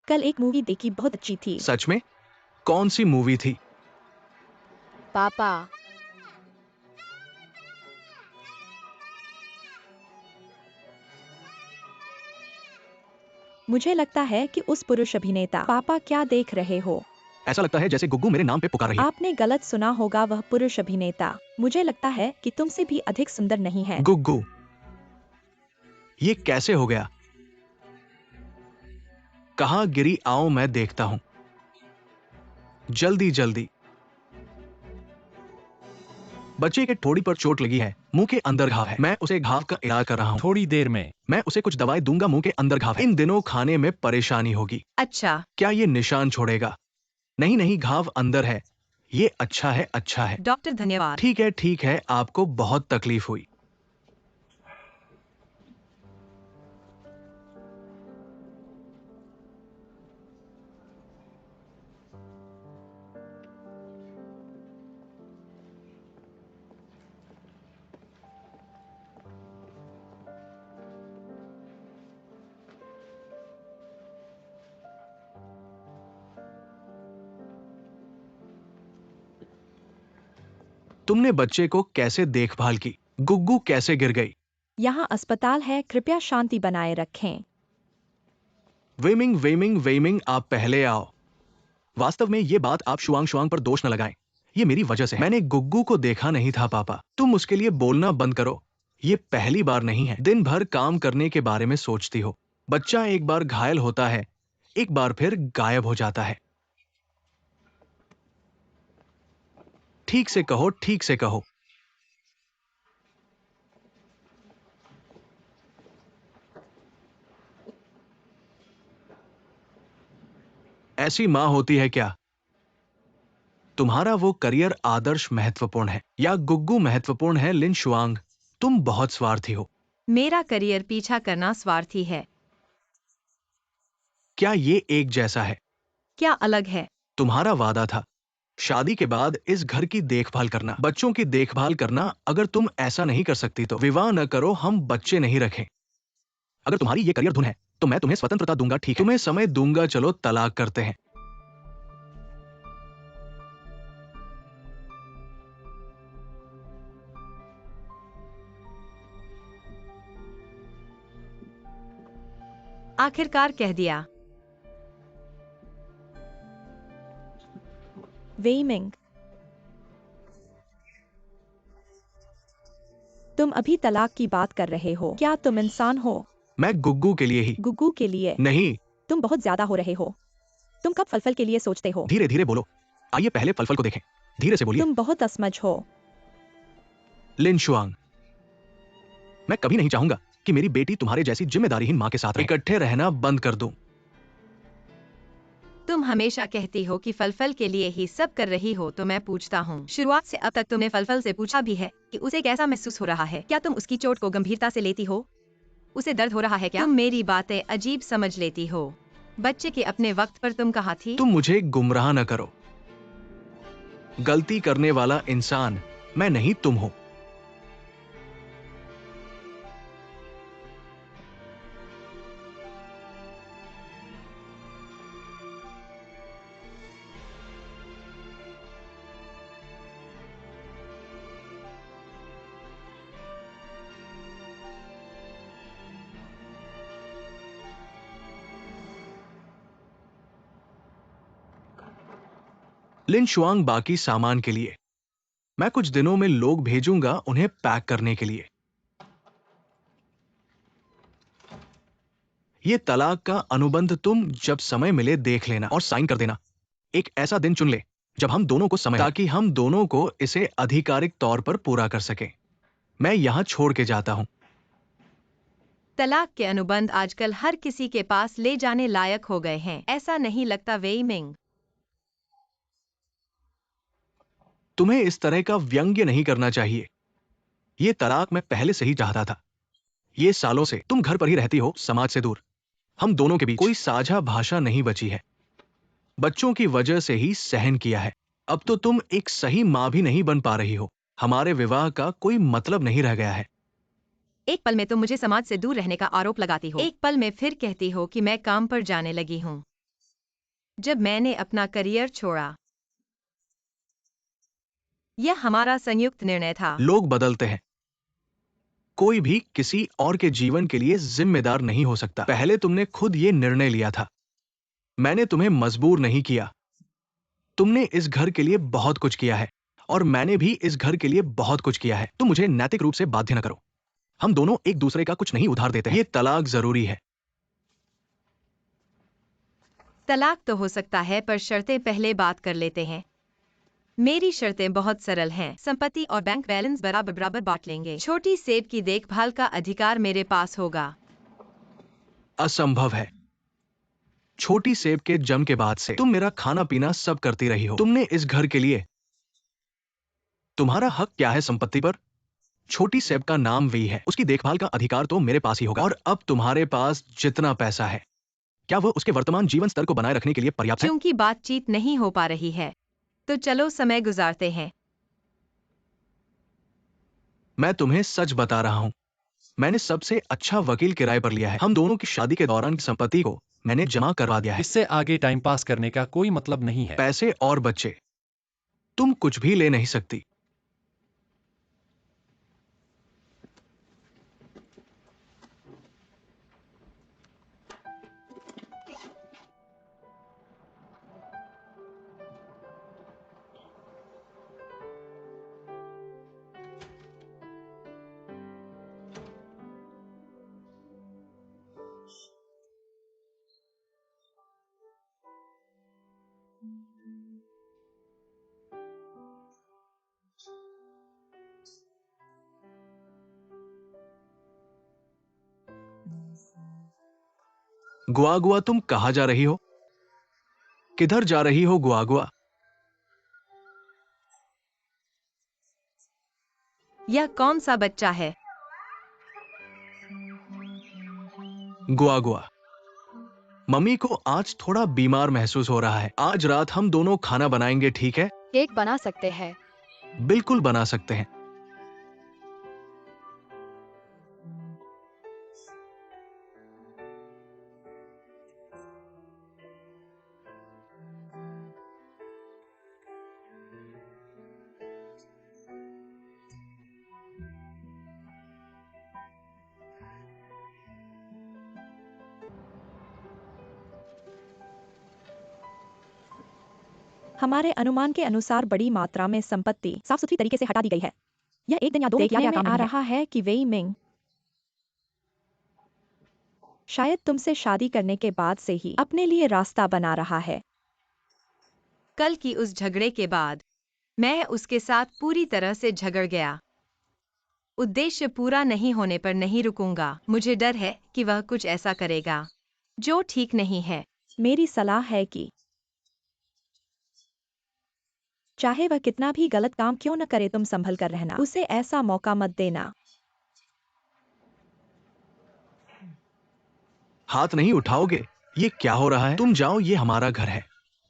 कल एक मूवी देखी, बहुत अच्छी थी। सच में? कौन सी मूवी थी? पापा, मुझे लगता है कि उस पुरुष अभिनेता। पापा, क्या देख रहे हो? ऐसा लगता है जैसे गुग्गू मेरे नाम पे पुकार रही है। आपने गलत सुना होगा, वह पुरुष अभिनेता। मुझे लगता है कि तुमसे भी अधिक सुंदर नहीं है। गुग्गू, ये कैसे हो गया? कहाँ गिरी, आओ मैं देखता हूँ। जल्दी जल्दी। बच्चे के ठोड़ी पर चोट लगी है, मुंह के अंदर घाव है। मैं उसे घाव का इलाज कर रहा हूँ। थोड़ी देर में। मैं उसे कुछ दवाई दूंगा, मुंह के अंदर घाव है। इन दिनों खाने में परेशानी होगी। अच्छा। क्या ये निशान छोड़ेगा? नहीं नहीं, घाव अंदर है। ये अच्छा है, अच्छा है। डॉक्टर धन्यवाद। ठीक है, आपको बहुत तकलीफ हुई। तुमने बच्चे को कैसे देखभाल की? गुग्गू कैसे गिर गई? यहाँ अस्पताल है, कृपया शांति बनाए रखें। वेमिंग वेमिंग वेमिंग, आप पहले आओ। वास्तव में ये बात आप शुआंग शुआंग पर दोष न लगाएं। ये मेरी वजह से है। मैंने गुग्गू को देखा नहीं था पापा। तुम उसके लिए बोलना बंद करो। ये पहली बार नहीं है। दिन भर काम करने के बारे में सोचती हो। बच्चा एक बार घायल होता है, एक बार फिर गायब हो जाता है। ठीक से कहो, ठीक से कहो। ऐसी मां होती है क्या? तुम्हारा वो करियर आदर्श महत्वपूर्ण है या गुग्गू महत्वपूर्ण है? लिन शुआंग, तुम बहुत स्वार्थी हो। मेरा करियर पीछा करना स्वार्थी है। क्या ये एक जैसा है? क्या अलग है? तुम्हारा वादा था शादी के बाद इस घर की देखभाल करना, बच्चों की देखभाल करना। अगर तुम ऐसा नहीं कर सकती तो विवाह न करो, हम बच्चे नहीं रखें। अगर तुम्हारी ये करियर धुन है तो मैं तुम्हें स्वतंत्रता दूंगा, ठीक है? तुम्हें समय दूंगा, चलो तलाक करते हैं। आखिरकार कह दिया। वेइमिंग, तुम अभी तलाक की बात कर रहे हो? क्या तुम इंसान हो? मैं गुग्गू के लिए ही। गुग्गू के लिए नहीं। तुम बहुत ज्यादा हो रहे हो। तुम कब फलफल के लिए सोचते हो? धीरे धीरे बोलो। आइए पहले फलफल को देखें। धीरे से बोलिए। तुम बहुत असमझ हो। लिन शुआंग, मैं कभी नहीं चाहूंगा कि मेरी बेटी तुम्हारे जैसी जिम्मेदारीहीन मां के साथ रहे। इकट्ठे रहना बंद कर दूं। तुम हमेशा कहती हो कि फलफल के लिए ही सब कर रही हो, तो मैं पूछता हूँ, शुरुआत से अब तक तुमने फलफल से पूछा भी है कि उसे कैसा महसूस हो रहा है? क्या तुम उसकी चोट को गंभीरता से लेती हो? उसे दर्द हो रहा है क्या? तुम मेरी बातें अजीब समझ लेती हो। बच्चे के अपने वक्त पर तुम कहाँ थी? तुम मुझे गुमराह न करो। गलती करने वाला इंसान मैं नहीं, तुम हो। लिन शुआंग, बाकी सामान के लिए मैं कुछ दिनों में लोग भेजूंगा उन्हें पैक करने के लिए। ये तलाक का अनुबंध तुम जब समय मिले देख लेना और साइन कर देना। एक ऐसा दिन चुन ले जब हम दोनों को समय, ताकि हम दोनों को इसे आधिकारिक तौर पर पूरा कर सके। मैं यहां छोड़ के जाता हूं। तलाक के अनुबंध आजकल हर किसी के पास ले जाने लायक हो गए हैं, ऐसा नहीं लगता वेइमिंग? तुम्हें इस तरह का व्यंग्य नहीं करना चाहिए। ये तलाक मैं पहले से ही चाहता था। ये सालों से तुम घर पर ही रहती हो, समाज से दूर। हम दोनों के बीच कोई साझा भाषा नहीं बची है। बच्चों की वजह से ही सहन किया है। अब तो तुम एक सही मां भी नहीं बन पा रही हो। हमारे विवाह का कोई मतलब नहीं रह गया है। एक पल में तुम मुझे समाज से दूर रहने का आरोप लगाती हो, एक पल में फिर कहती हो कि मैं काम पर जाने लगी हूँ। जब मैंने अपना करियर छोड़ा, यह हमारा संयुक्त निर्णय था। लोग बदलते हैं, कोई भी किसी और के जीवन के लिए जिम्मेदार नहीं हो सकता। पहले तुमने खुद ये निर्णय लिया था, मैंने तुम्हें मजबूर नहीं किया। तुमने इस घर के लिए बहुत कुछ किया है और मैंने भी इस घर के लिए बहुत कुछ किया है। तुम मुझे नैतिक रूप से बाध्य न करो। हम दोनों एक दूसरे का कुछ नहीं उधार देते हैं। ये तलाक जरूरी है। तलाक तो हो सकता है, पर शर्तें पहले बात कर लेते हैं। मेरी शर्तें बहुत सरल हैं। संपत्ति और बैंक बैलेंस बराबर बराबर बांट लेंगे। छोटी सेब की देखभाल का अधिकार मेरे पास होगा। असंभव है। छोटी सेब के जन्म के बाद से तुम मेरा खाना पीना सब करती रही हो। तुमने इस घर के लिए, तुम्हारा हक क्या है संपत्ति पर? छोटी सेब का नाम वी है, उसकी देखभाल का अधिकार तो मेरे पास ही होगा। और अब तुम्हारे पास जितना पैसा है, क्या वह उसके वर्तमान जीवन स्तर को बनाए रखने के लिए पर्याप्त है? क्योंकि बातचीत नहीं हो पा रही है, तो चलो समय गुजारते हैं। मैं तुम्हें सच बता रहा हूं, मैंने सबसे अच्छा वकील किराए पर लिया है। हम दोनों की शादी के दौरान की संपत्ति को मैंने जमा करवा दिया है। इससे आगे टाइम पास करने का कोई मतलब नहीं है। पैसे और बच्चे, तुम कुछ भी ले नहीं सकती। गुआ गुआ, तुम कहां जा रही हो? किधर जा रही हो गुआ गुआ? यह कौन सा बच्चा है? गुआ गुआ, मम्मी को आज थोड़ा बीमार महसूस हो रहा है। आज रात हम दोनों खाना बनाएंगे, ठीक है? केक बना सकते हैं। बिल्कुल बना सकते हैं। हमारे अनुमान के अनुसार बड़ी मात्रा में संपत्ति साफ सुथरी तरीके से हटा दी गई है। यह एक दिन या दो में किया गया काम नहीं है। आ रहा है कि वेई मिंग शायद तुमसे शादी करने के बाद से ही अपने लिए रास्ता बना रहा है। कल की उस झगड़े के बाद मैं उसके साथ पूरी तरह से झगड़ गया। उद्देश्य पूरा नहीं होने पर नहीं रुकूंगा। मुझे डर है कि वह कुछ ऐसा करेगा जो ठीक नहीं है। मेरी सलाह है कि चाहे वह कितना भी गलत काम क्यों न करे, तुम संभल कर रहना। उसे ऐसा मौका मत देना। हाथ नहीं उठाओगे? ये क्या हो रहा है? तुम जाओ, ये हमारा घर है।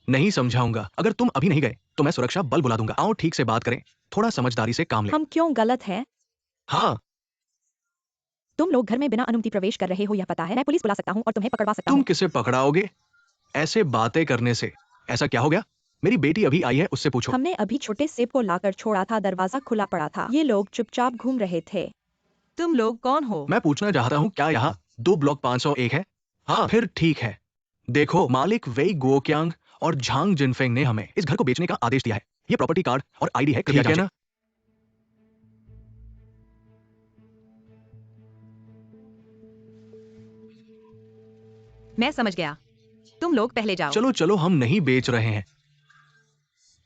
नहीं समझाऊंगा। अगर तुम अभी नहीं गए तो मैं सुरक्षा बल बुला दूंगा। आओ, ठीक से बात करें, थोड़ा समझदारी से काम लें। हम क्यों गलत हैं? हाँ, तुम लोग घर में बिना अनुमति प्रवेश कर रहे हो, यह पता है। मैं पुलिस बुला सकता हूँ और तुम्हें पकड़वा सकता तुम हूँ। किसे पकड़ाओगे ऐसे बातें करने से? ऐसा क्या हो गया? मेरी बेटी अभी आई है, उससे पूछो। हमने अभी छोटे सेब को लाकर छोड़ा था, दरवाजा खुला पड़ा था। ये लोग चुपचाप घूम रहे थे। तुम लोग कौन हो? मैं पूछना चाहता हूँ, क्या यहाँ 2 ब्लॉक 501 है? हाँ, फिर ठीक है। देखो, मालिक वेई गुओक्यांग और झांग जिनफेंग ने हमें इस घर को बेचने का आदेश दिया है। ये प्रॉपर्टी कार्ड और आईडी है, कृपया जांचें। मैं समझ गया। तुम लोग पहले जाओ। चलो चलो, हम नहीं बेच रहे हैं।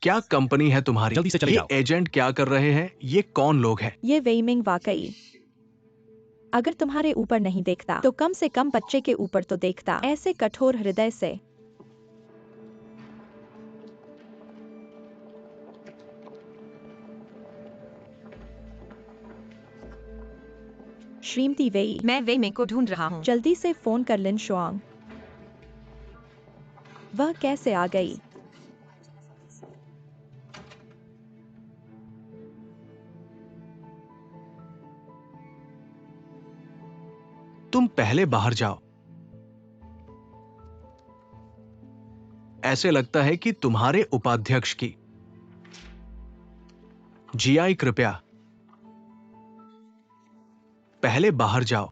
क्या कंपनी है तुम्हारी? जल्दी से चले ये जाओ। एजेंट क्या कर रहे हैं? ये कौन लोग हैं? ये वेइमिंग वाकई अगर तुम्हारे ऊपर नहीं देखता तो कम से कम बच्चे के ऊपर तो देखता। ऐसे कठोर हृदय से। श्रीमती वेई, मैं वे में को ढूंढ रहा हूँ। जल्दी से फोन कर लिन शुआंग। वह कैसे आ गई? तुम पहले बाहर जाओ। ऐसे लगता है कि तुम्हारे उपाध्यक्ष की। जीआई, कृपया पहले बाहर जाओ।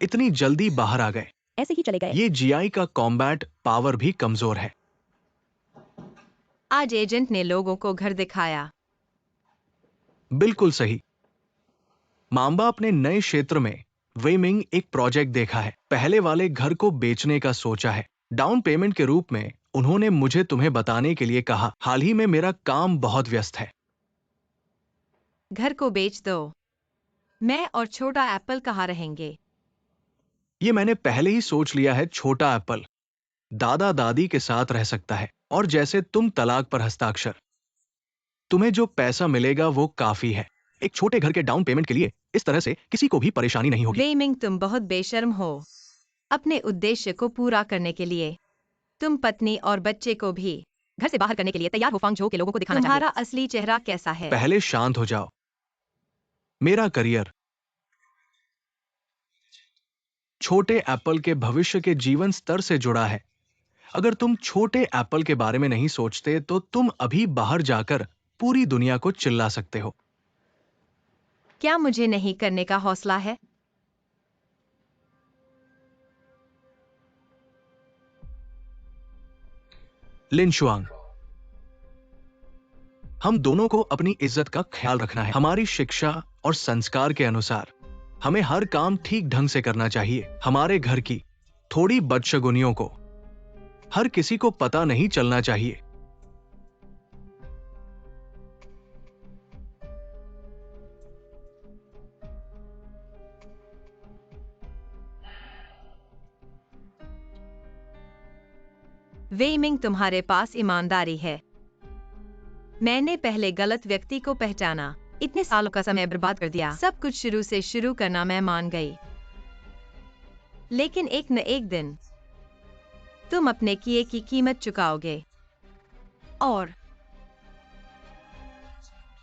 इतनी जल्दी बाहर आ गए। ऐसे ही चले गए। ये जीआई का कॉम्बैट पावर भी कमजोर है। आज एजेंट ने लोगों को घर दिखाया। बिल्कुल सही। मांबा अपने नए क्षेत्र में वेमिंग एक प्रोजेक्ट देखा है। पहले वाले घर को बेचने का सोचा है। डाउन पेमेंट के रूप में उन्होंने मुझे तुम्हें बताने के लिए कहा। हाल ही में मेरा काम बहुत व्यस्त है। घर को बेच दो। मैं और छोटा एप्पल कहाँ रहेंगे? ये मैंने पहले ही सोच लिया है। छोटा एप्पल दादा दादी के साथ रह सकता है। और जैसे तुम तलाक पर हस्ताक्षर, तुम्हें जो पैसा मिलेगा वो काफी है। एक छोटे घर के डाउन पेमेंट के लिए इस तरह से किसी को भी परेशानी नहीं होगी। वेमिंग, तुम बहुत बेशर्म हो। अपने उद्देश्य को पूरा करने के लिए तुम पत्नी और बच्चे को भी घर से बाहर करने के लिए तैयार हो। फांग झो के लोगों को दिखाना चाहिए। तुम्हारा असली चेहरा कैसा है? पहले शांत हो जाओ। मेरा करियर छोटे एप्पल के भविष्य के जीवन स्तर से जुड़ा है। अगर तुम छोटे एप्पल के बारे में नहीं सोचते तो तुम अभी बाहर जाकर पूरी दुनिया को चिल्ला सकते हो। क्या मुझे नहीं करने का हौसला है? लिन शुआंग, हम दोनों को अपनी इज्जत का ख्याल रखना है। हमारी शिक्षा और संस्कार के अनुसार हमें हर काम ठीक ढंग से करना चाहिए। हमारे घर की थोड़ी बदशगुनियों को हर किसी को पता नहीं चलना चाहिए। वेमिंग, तुम्हारे पास ईमानदारी है। मैंने पहले गलत व्यक्ति को पहचाना। इतने सालों का समय बर्बाद कर दिया। सब कुछ शुरू से शुरू करना मैं मान गई। लेकिन एक न एक दिन तुम अपने किए की कीमत चुकाओगे। और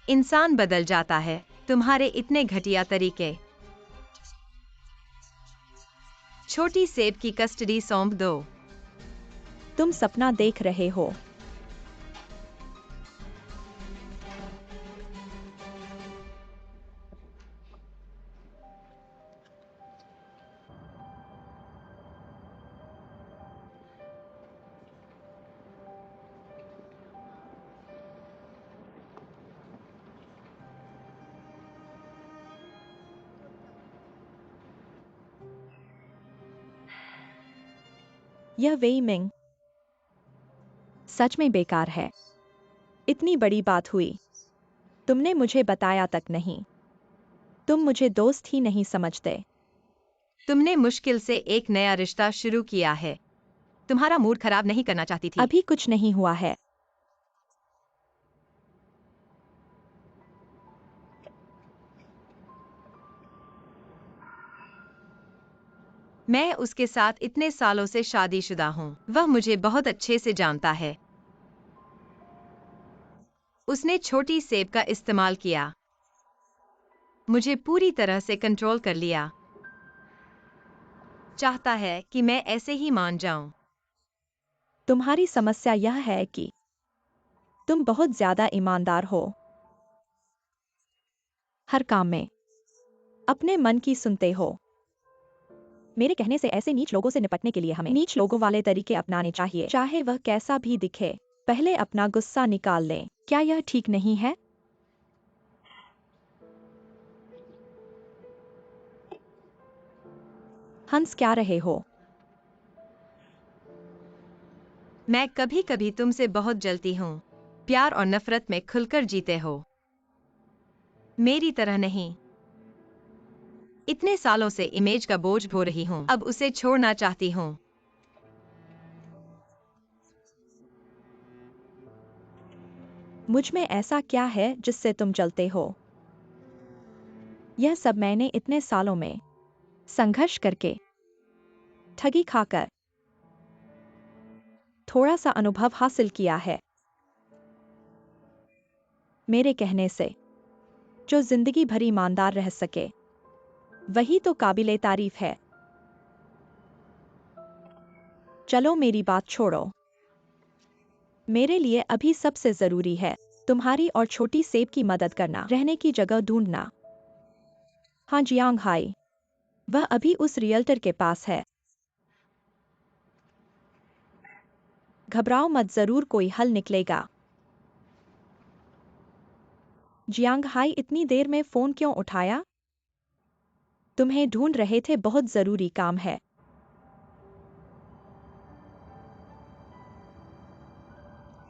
इंसान बदल जाता है। तुम्हारे इतने घटिया तरीके। छोटी सेब की कस्टडी सौंप दो। तुम सपना देख रहे हो। यह वेइमिंग सच में बेकार है। इतनी बड़ी बात हुई, तुमने मुझे बताया तक नहीं। तुम मुझे दोस्त ही नहीं समझते। तुमने मुश्किल से एक नया रिश्ता शुरू किया है। तुम्हारा मूड खराब नहीं करना चाहती थी। अभी कुछ नहीं हुआ है। मैं उसके साथ इतने सालों से शादीशुदा हूँ। वह मुझे बहुत अच्छे से जानता है। उसने छोटी सेब का इस्तेमाल किया। मुझे पूरी तरह से कंट्रोल कर लिया। चाहता है कि मैं ऐसे ही मान जाऊं। तुम्हारी समस्या यह है कि तुम बहुत ज्यादा ईमानदार हो। हर काम में अपने मन की सुनते हो। मेरे कहने से ऐसे नीच लोगों से निपटने के लिए हमें नीच लोगों वाले तरीके अपनाने चाहिए, चाहे वह कैसा भी दिखे। पहले अपना गुस्सा निकाल लें। क्या यह ठीक नहीं है? हंस क्या रहे हो? मैं कभी कभी तुमसे बहुत जलती हूँ। प्यार और नफरत में खुलकर जीते हो। मेरी तरह नहीं। इतने सालों से इमेज का बोझ ढो रही हूँ। अब उसे छोड़ना चाहती हूँ। मुझ में ऐसा क्या है जिससे तुम जलते हो? यह सब मैंने इतने सालों में संघर्ष करके, ठगी खाकर, थोड़ा सा अनुभव हासिल किया है। मेरे कहने से जो जिंदगी भर ईमानदार रह सके वही तो काबिले तारीफ है। चलो मेरी बात छोड़ो। मेरे लिए अभी सबसे जरूरी है तुम्हारी और छोटी सेब की मदद करना, रहने की जगह ढूंढना। हाँ जियांग हाई, वह अभी उस रियल्टर के पास है। घबराओ मत, जरूर कोई हल निकलेगा। जियांग हाई, इतनी देर में फोन क्यों उठाया? तुम्हें ढूंढ रहे थे, बहुत जरूरी काम है।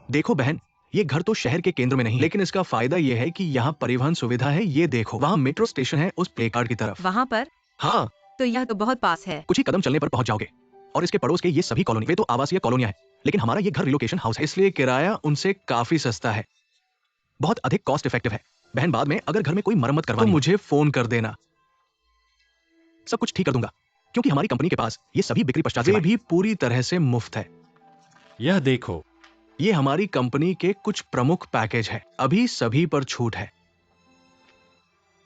देखो बहन, ये घर तो शहर के केंद्र में नहीं, लेकिन इसका फायदा ये है कि यहाँ परिवहन सुविधा है। ये देखो, वहाँ मेट्रो स्टेशन है उस प्ले कार्ड की तरफ। वहाँ पर? हाँ, तो यह तो बहुत पास है। कुछ ही कदम चलने पर पहुंच जाओगे। और इसके पड़ोस के ये सभी कॉलोनी, वे तो आवासीय कॉलोनियां हैं, लेकिन हमारा ये घर रिलोकेशन हाउस है, इसलिए किराया उनसे काफी सस्ता है, बहुत अधिक कॉस्ट इफेक्टिव है। बहन, बाद में अगर घर में कोई मरम्मत करवानी तो मुझे फोन कर देना, सब कुछ ठीक कर दूंगा, क्योंकि हमारी कंपनी के पास ये सभी बिक्री पश्चात सेवाएं भी पूरी तरह से मुफ्त है। यह देखो, ये हमारी कंपनी के कुछ प्रमुख पैकेज है, अभी सभी पर छूट है।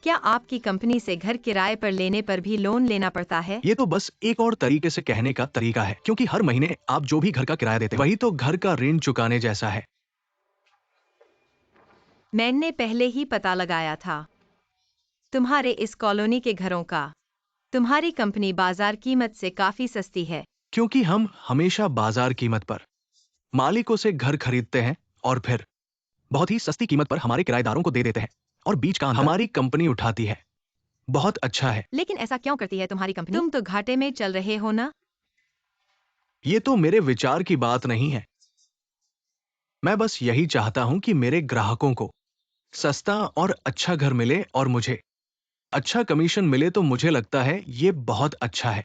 क्या आपकी कंपनी से घर किराए पर लेने पर भी लोन लेना पड़ता है? ये तो बस एक और तरीके से कहने का तरीका है, क्योंकि हर महीने आप जो भी घर का किराया देते हैं, वही तो घर का ऋण चुकाने जैसा है। मैंने पहले ही पता लगाया था तुम्हारे इस कॉलोनी के घरों का। तुम्हारी कंपनी बाजार कीमत से काफी सस्ती है। क्योंकि हम हमेशा बाजार कीमत पर मालिकों से घर खरीदते हैं और फिर बहुत ही सस्ती कीमत पर हमारे किराएदारों को दे देते हैं, और बीच का अंतर हमारी कंपनी उठाती है। बहुत अच्छा है। लेकिन ऐसा क्यों करती है तुम्हारी कंपनी? तुम तो घाटे में चल रहे हो ना? ये तो मेरे विचार की बात नहीं है, मैं बस यही चाहता हूं कि मेरे ग्राहकों को सस्ता और अच्छा घर मिले और मुझे अच्छा कमीशन मिले, तो मुझे लगता है ये बहुत अच्छा है।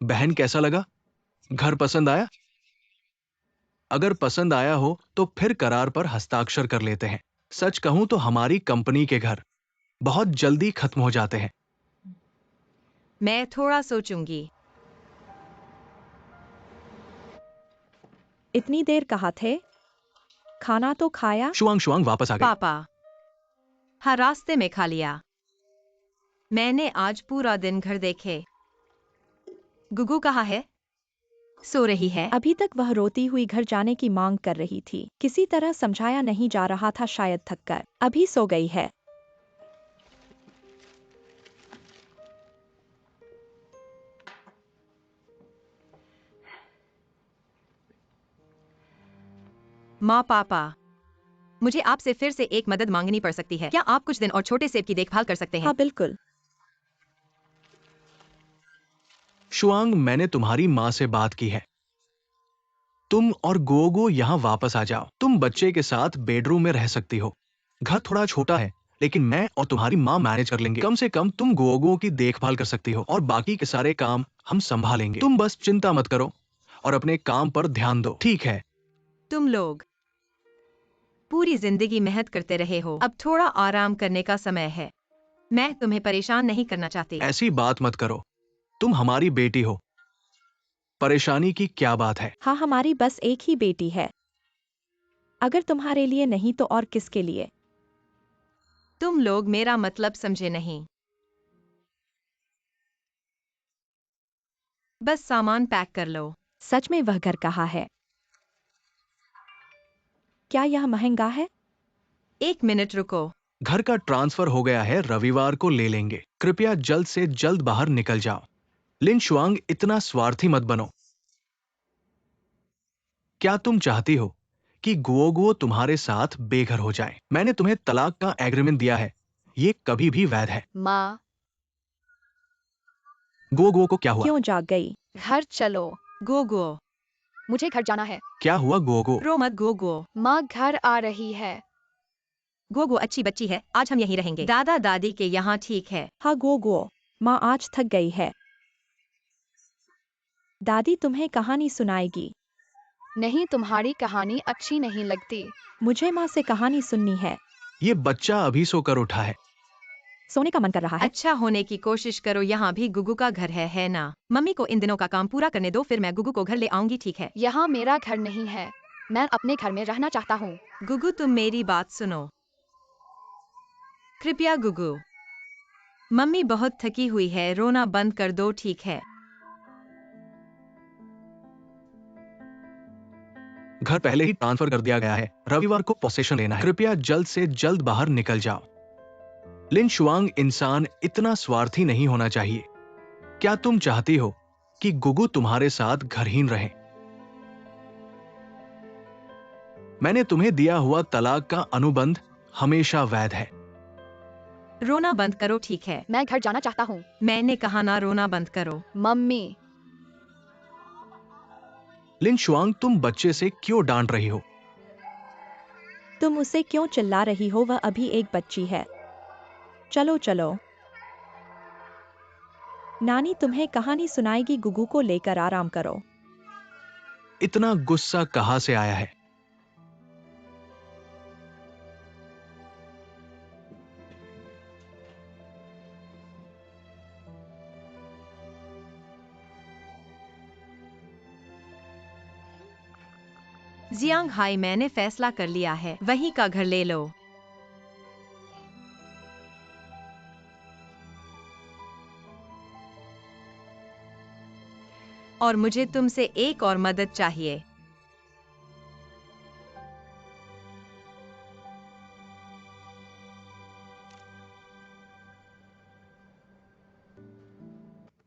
बहन, कैसा लगा? घर पसंद आया? अगर पसंद आया हो तो फिर करार पर हस्ताक्षर कर लेते हैं। सच कहूं तो हमारी कंपनी के घर बहुत जल्दी खत्म हो जाते हैं। मैं थोड़ा सोचूंगी। इतनी देर कहाँ थे? खाना तो खाया? शुआंग शुआंग वापस आ गई। पापा, हाँ, रास्ते में खा लिया। मैंने आज पूरा दिन घर देखे। गुगु कहाँ है? सो रही है। अभी तक वह रोती हुई घर जाने की मांग कर रही थी। किसी तरह समझाया नहीं जा रहा था, शायद थककर अभी सो गई है। माँ, पापा, मुझे आपसे फिर से एक मदद मांगनी पड़ सकती है। क्या आप कुछ दिन और छोटे सेब की देखभाल कर सकते हैं? हाँ बिल्कुल। शुआंग, मैंने तुम्हारी माँ से बात की है, तुम और गोगो यहाँ वापस आ जाओ। तुम बच्चे के साथ बेडरूम में रह सकती हो। घर थोड़ा छोटा है, लेकिन मैं और तुम्हारी माँ मैनेज कर लेंगे। कम से कम तुम गोगो की देखभाल कर सकती हो, और बाकी के सारे काम हम संभालेंगे। तुम बस चिंता मत करो और अपने काम पर ध्यान दो, ठीक है? तुम लोग पूरी जिंदगी मेहनत करते रहे हो, अब थोड़ा आराम करने का समय है। मैं तुम्हें परेशान नहीं करना चाहती। ऐसी बात मत करो, तुम हमारी बेटी हो, परेशानी की क्या बात है? हाँ, हमारी बस एक ही बेटी है। अगर तुम्हारे लिए नहीं तो और किसके लिए? तुम लोग मेरा मतलब समझे नहीं। बस सामान पैक कर लो। सच में वह घर कहाँ है? क्या यह महंगा है? एक मिनट रुको। घर का ट्रांसफर हो गया है, रविवार को ले लेंगे। कृपया जल्द से जल्द बाहर निकल जाओ। लिन शुआंग, इतना स्वार्थी मत बनो। क्या तुम चाहती हो कि गुओगुओ तुम्हारे साथ बेघर हो जाए? मैंने तुम्हें तलाक का एग्रीमेंट दिया है, ये कभी भी वैध है। माँ, गुओगुओ को क्या हुआ? क्यों जाग गई? घर चलो। गोगो, मुझे घर जाना है। क्या हुआ गुओगुओ? रो मत गोगो। माँ घर आ रही है। गोगो अच्छी बच्ची है, आज हम यहीं रहेंगे। दादा दादी के यहाँ ठीक है। हाँ गोगो, माँ आज थक गई है। दादी तुम्हें कहानी सुनाएगी। नहीं, तुम्हारी कहानी अच्छी नहीं लगती। मुझे माँ से कहानी सुननी है। ये बच्चा अभी सोकर उठा है। सोने का मन कर रहा है। अच्छा होने की कोशिश करो, यहाँ भी गुगु का घर है ना? मम्मी को इन दिनों का काम पूरा करने दो, फिर मैं गुगु को घर ले आऊंगी, ठीक है? यहाँ मेरा घर नहीं है, मैं अपने घर में रहना चाहता हूँ। गुगु, तुम मेरी बात सुनो। कृपया गुगु, मम्मी बहुत थकी हुई है, रोना बंद कर दो, ठीक है? घर पहले ही ट्रांसफर कर दिया गया है, रविवार को पोसेशन लेना है। कृपया जल्द से जल्द बाहर निकल जाओ। लिन शुआंग, इंसान इतना स्वार्थी नहीं होना चाहिए। क्या तुम चाहती हो कि गुगु तुम्हारे साथ घरहीन रहे? मैंने तुम्हें दिया हुआ तलाक का अनुबंध हमेशा वैध है। रोना बंद करो, ठीक है? मैं घर जाना चाहता हूँ। मैंने कहा ना, रोना बंद करो। मम्मी, लिन शुआंग, तुम बच्चे से क्यों डांट रही हो? तुम उसे क्यों चिल्ला रही हो? वह अभी एक बच्ची है। चलो चलो, नानी तुम्हें कहानी सुनाएगी। गुगु को लेकर आराम करो। इतना गुस्सा कहां से आया है? जियांग हाई, मैंने फैसला कर लिया है, वहीं का घर ले लो। और मुझे तुमसे एक और मदद चाहिए।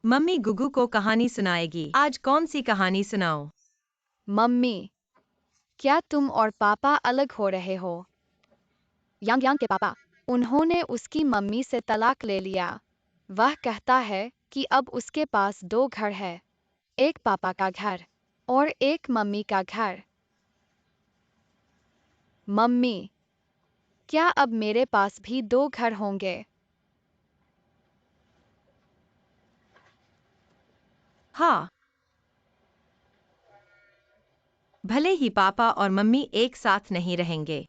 मम्मी गुगु को कहानी सुनाएगी। आज कौन सी कहानी सुनाओ? मम्मी, क्या तुम और पापा अलग हो रहे हो? यांग यांग के पापा, उन्होंने उसकी मम्मी से तलाक ले लिया। वह कहता है कि अब उसके पास 2 घर है, एक पापा का घर और एक मम्मी का घर। मम्मी, क्या अब मेरे पास भी 2 घर होंगे? हाँ, भले ही पापा और मम्मी एक साथ नहीं रहेंगे,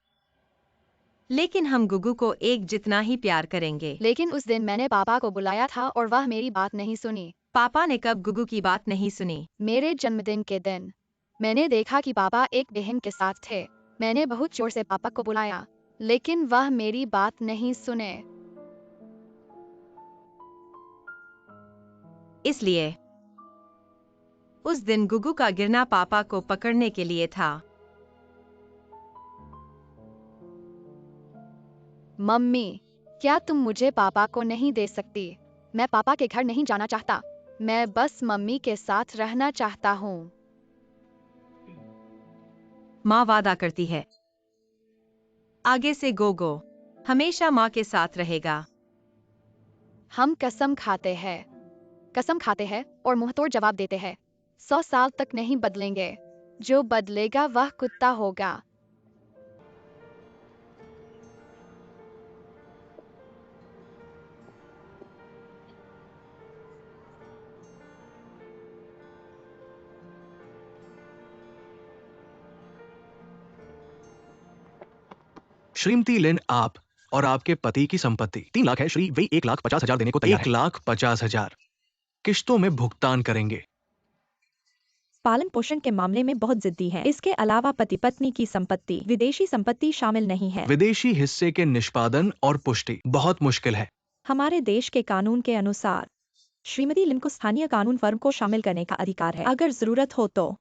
लेकिन हम गुगु को एक जितना ही प्यार करेंगे। लेकिन उस दिन मैंने पापा को बुलाया था और वह मेरी बात नहीं सुनी। पापा ने कब गुगु की बात नहीं सुनी? मेरे जन्मदिन के दिन मैंने देखा कि पापा एक बहन के साथ थे। मैंने बहुत जोर से पापा को बुलाया, लेकिन वह मेरी बात नहीं सुने। इसलिए उस दिन गुगु का गिरना पापा को पकड़ने के लिए था। मम्मी, क्या तुम मुझे पापा को नहीं दे सकती? मैं पापा के घर नहीं जाना चाहता। मैं बस मम्मी के साथ रहना चाहता हूँ। माँ वादा करती है, आगे से गोगो हमेशा माँ के साथ रहेगा। हम कसम खाते हैं और मुंहतोड़ जवाब देते हैं। 100 साल तक नहीं बदलेंगे। जो बदलेगा वह कुत्ता होगा। श्रीमती लिन, आप और आपके पति की संपत्ति 3 लाख है श्री। वे 1,50,000 देने को तैयार है। 1,50,000 किश्तों में भुगतान करेंगे। पालन पोषण के मामले में बहुत जिद्दी हैं। इसके अलावा पति पत्नी की संपत्ति, विदेशी संपत्ति शामिल नहीं है। विदेशी हिस्से के निष्पादन और पुष्टि बहुत मुश्किल है। हमारे देश के कानून के अनुसार श्रीमती लिन को स्थानीय कानून फर्म को शामिल करने का अधिकार है, अगर जरूरत हो तो।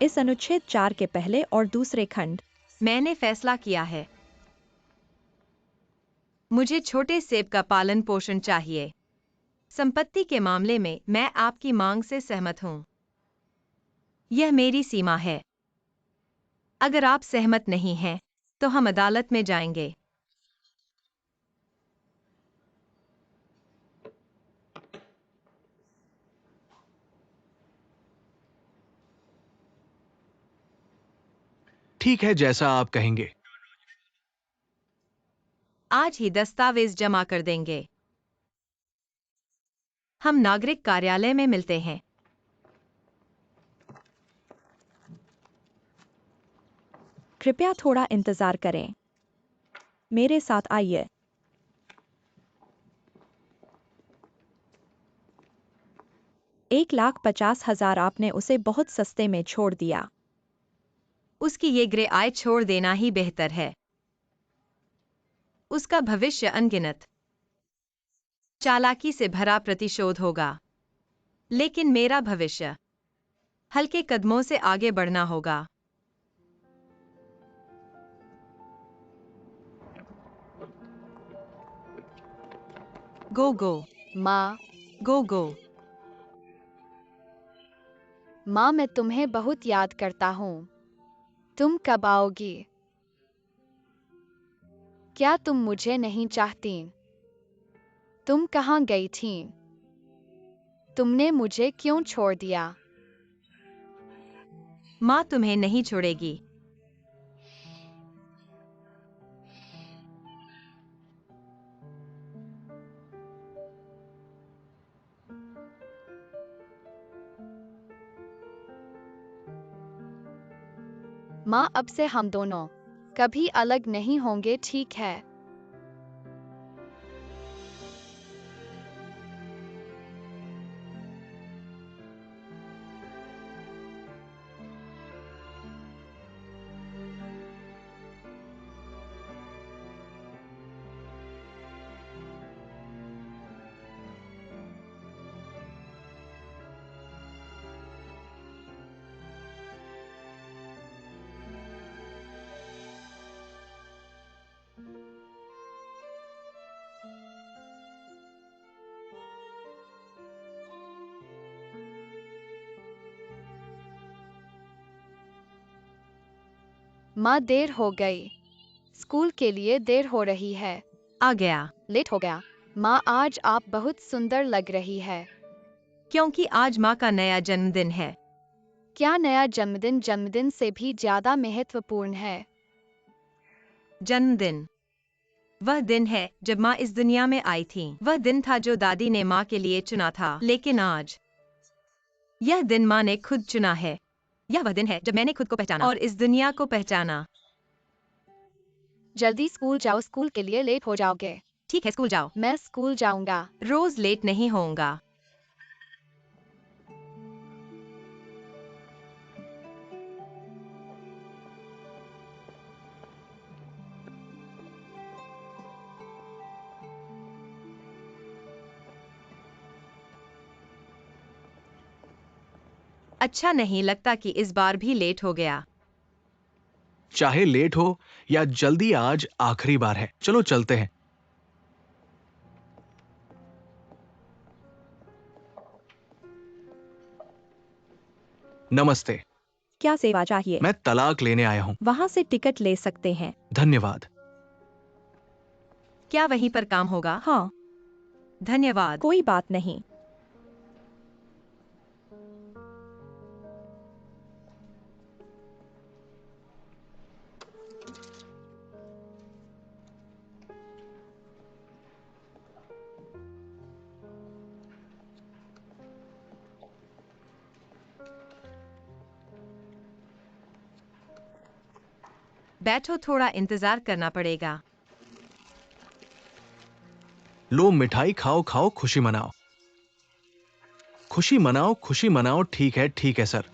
इस अनुच्छेद 4 के पहले और दूसरे खंड। मैंने फैसला किया है, मुझे छोटे सेब का पालन पोषण चाहिए। संपत्ति के मामले में मैं आपकी मांग से सहमत हूँ। यह मेरी सीमा है। अगर आप सहमत नहीं हैं, तो हम अदालत में जाएंगे। ठीक है, जैसा आप कहेंगे। आज ही दस्तावेज जमा कर देंगे। हम नागरिक कार्यालय में मिलते हैं। कृपया थोड़ा इंतजार करें। मेरे साथ आइए। $1,50,000 आपने उसे बहुत सस्ते में छोड़ दिया। उसकी ये ग्रे आय छोड़ देना ही बेहतर है। उसका भविष्य अनगिनत चालाकी से भरा प्रतिशोध होगा, लेकिन मेरा भविष्य हल्के कदमों से आगे बढ़ना होगा। गो गो माँ, गो गो। माँ मैं तुम्हें बहुत याद करता हूँ। तुम कब आओगी? क्या तुम मुझे नहीं चाहती? तुम कहाँ गई थी? तुमने मुझे क्यों छोड़ दिया? माँ तुम्हें नहीं छोड़ेगी। माँ अब से हम दोनों कभी अलग नहीं होंगे, ठीक है? माँ देर हो गई। स्कूल के लिए देर हो रही है। आ गया, लेट हो गया। माँ आज आप बहुत सुंदर लग रही है। क्योंकि आज माँ का नया जन्मदिन है। क्या नया जन्मदिन जन्मदिन से भी ज्यादा महत्वपूर्ण है? जन्मदिन वह दिन है जब माँ इस दुनिया में आई थी। वह दिन था जो दादी ने माँ के लिए चुना था। लेकिन आज यह दिन माँ ने खुद चुना है। यह वह दिन है जब मैंने खुद को पहचाना और इस दुनिया को पहचाना। जल्दी स्कूल जाओ, स्कूल के लिए लेट हो जाओगे। ठीक है, स्कूल जाओ। मैं स्कूल जाऊंगा। रोज लेट नहीं होऊंगा। अच्छा नहीं लगता कि इस बार भी लेट हो गया। चाहे लेट हो या जल्दी, आज आखिरी बार है। चलो चलते हैं। नमस्ते। क्या सेवा चाहिए? मैं तलाक लेने आया हूँ। वहाँ से टिकट ले सकते हैं। धन्यवाद। क्या वहीं पर काम होगा? हाँ, धन्यवाद। कोई बात नहीं। बैठो, थोड़ा इंतजार करना पड़ेगा। लो मिठाई खाओ, खाओ, खुशी मनाओ। खुशी मनाओ, खुशी मनाओ। ठीक है सर।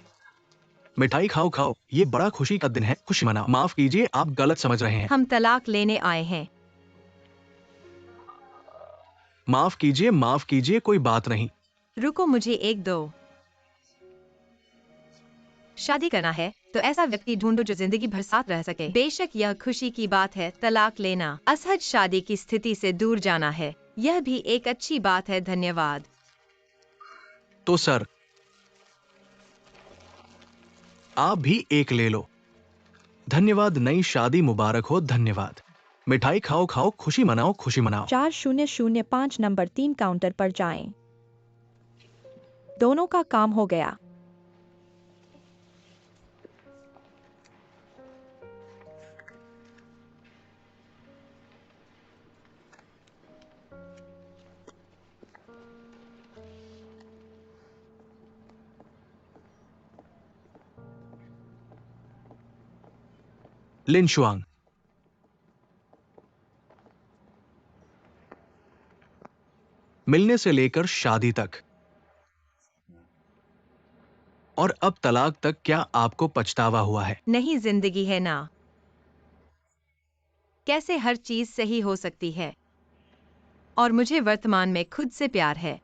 मिठाई खाओ, खाओ। ये बड़ा खुशी का दिन है, खुशी मनाओ। माफ कीजिए, आप गलत समझ रहे हैं। हम तलाक लेने आए हैं। माफ कीजिए, कोई बात नहीं। रुको, मुझे एक दो। शादी करना है तो ऐसा व्यक्ति ढूंढो जो जिंदगी भर साथ रह सके। बेशक यह खुशी की बात है। तलाक लेना असहज शादी की स्थिति से दूर जाना है। यह भी एक अच्छी बात है। धन्यवाद। तो सर, आप भी एक ले लो। धन्यवाद। नई शादी मुबारक हो। धन्यवाद। मिठाई खाओ, खाओ, खुशी मनाओ, खुशी मनाओ। 4005 नंबर 3 काउंटर पर जाएं। दोनों का काम हो गया। लिन शुआंग। मिलने से लेकर शादी तक और अब तलाक तक, क्या आपको पछतावा हुआ है? नहीं, जिंदगी है ना। कैसे हर चीज सही हो सकती है? और मुझे वर्तमान में खुद से प्यार है।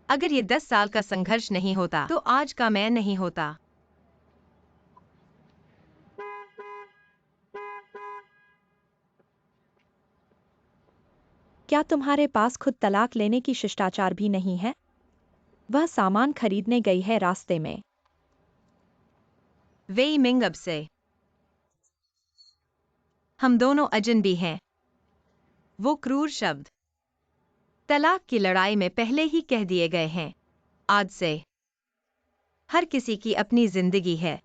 अगर ये 10 साल का संघर्ष नहीं होता तो आज का मैं नहीं होता। क्या तुम्हारे पास खुद तलाक लेने की शिष्टाचार भी नहीं है? वह सामान खरीदने गई है रास्ते में। वेई मिंग, अब से हम दोनों अजनबी हैं। वो क्रूर शब्द तलाक की लड़ाई में पहले ही कह दिए गए हैं। आज से हर किसी की अपनी जिंदगी है।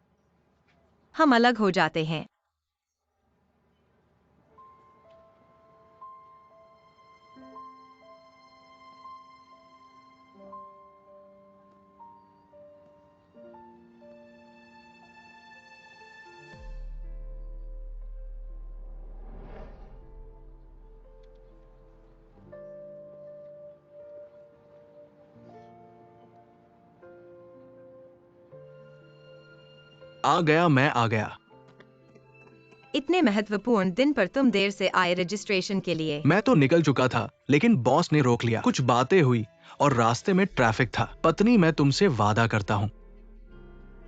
हम अलग हो जाते हैं। आ गया, मैं आ गया। इतने महत्वपूर्ण दिन पर तुम देर से आए रजिस्ट्रेशन के लिए। मैं तो निकल चुका था, लेकिन बॉस ने रोक लिया। कुछ बातें हुई और रास्ते में ट्रैफिक था। पत्नी, मैं तुमसे वादा करता हूँ।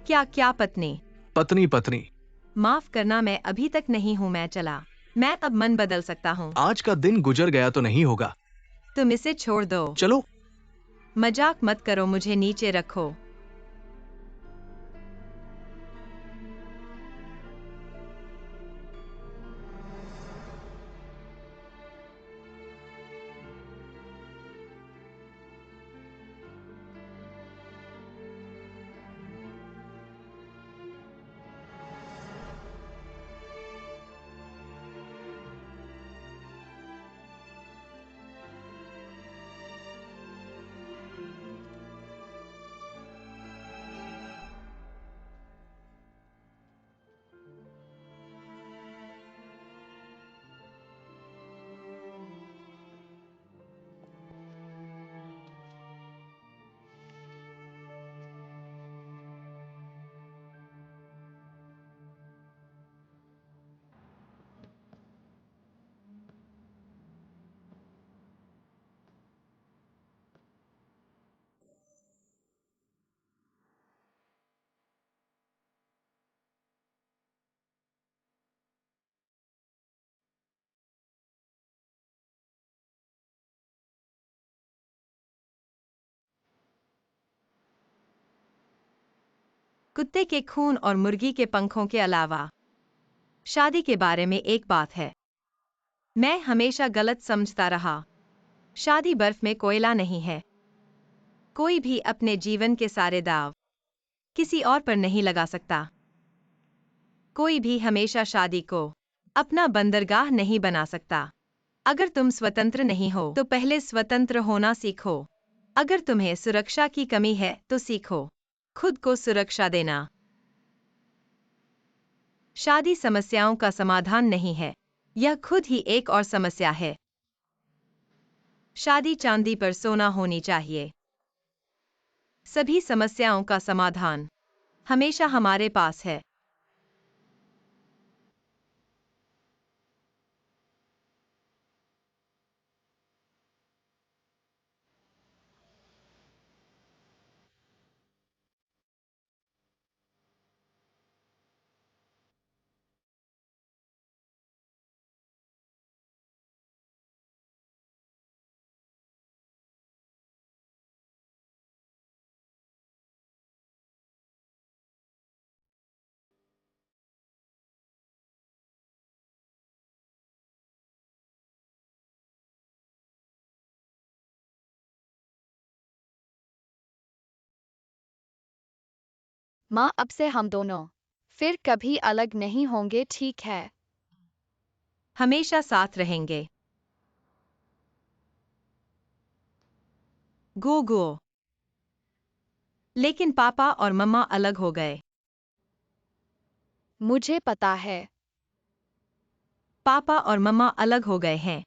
क्या क्या पत्नी? पत्नी पत्नी। माफ करना, मैं अभी तक नहीं हूँ। मैं चला। मैं अब मन बदल सकता हूँ। आज का दिन गुजर गया तो नहीं होगा। तुम इसे छोड़ दो। चलो। मजाक मत करो, मुझे नीचे रखो। कुत्ते के खून और मुर्गी के पंखों के अलावा शादी के बारे में एक बात है। मैं हमेशा गलत समझता रहा। शादी बर्फ में कोयला नहीं है। कोई भी अपने जीवन के सारे दाव किसी और पर नहीं लगा सकता। कोई भी हमेशा शादी को अपना बंदरगाह नहीं बना सकता। अगर तुम स्वतंत्र नहीं हो तो पहले स्वतंत्र होना सीखो। अगर तुम्हें सुरक्षा की कमी है तो सीखो खुद को सुरक्षा देना। शादी समस्याओं का समाधान नहीं है, यह खुद ही एक और समस्या है। शादी चांदी पर सोना होनी चाहिए। सभी समस्याओं का समाधान हमेशा हमारे पास है। माँ, अब से हम दोनों फिर कभी अलग नहीं होंगे, ठीक है? हमेशा साथ रहेंगे। गो गो। लेकिन पापा और मम्मा अलग हो गए। मुझे पता है। पापा और मम्मा अलग हो गए हैं।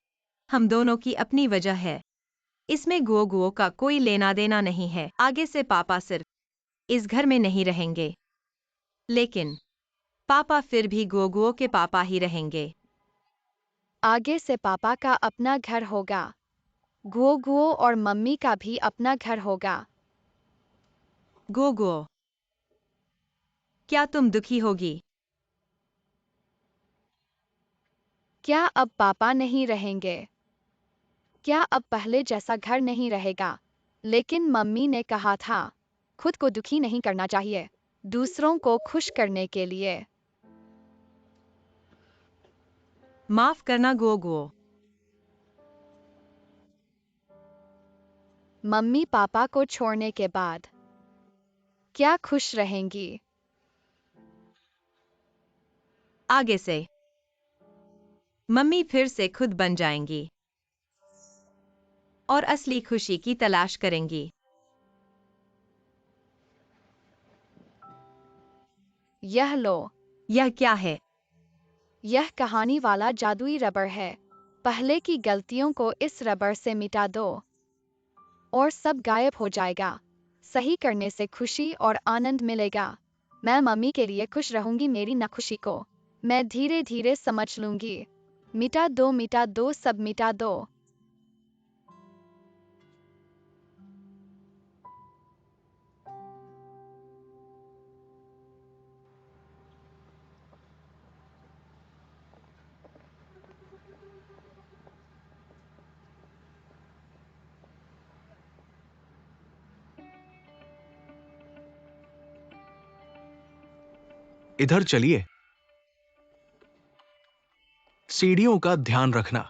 हम दोनों की अपनी वजह है। इसमें गुओ का कोई लेना देना नहीं है। आगे से पापा सिर्फ इस घर में नहीं रहेंगे, लेकिन पापा फिर भी गुओ के पापा ही रहेंगे। आगे से पापा का अपना घर होगा। गुओ और मम्मी का भी अपना घर होगा। गुओ, क्या तुम दुखी होगी? क्या अब पापा नहीं रहेंगे? क्या अब पहले जैसा घर नहीं रहेगा? लेकिन मम्मी ने कहा था, खुद को दुखी नहीं करना चाहिए, दूसरों को खुश करने के लिए। माफ करना गुओ। मम्मी पापा को छोड़ने के बाद क्या खुश रहेंगी? आगे से मम्मी फिर से खुद बन जाएंगी और असली खुशी की तलाश करेंगी। यह लो। यह क्या है? यह कहानी वाला जादुई रबर है। पहले की गलतियों को इस रबर से मिटा दो और सब गायब हो जाएगा। सही करने से खुशी और आनंद मिलेगा। मैं मम्मी के लिए खुश रहूंगी, मेरी नाखुशी को मैं धीरे धीरे समझ लूंगी। मिटा दो, सब मिटा दो। इधर चलिए। सीढ़ियों का ध्यान रखना।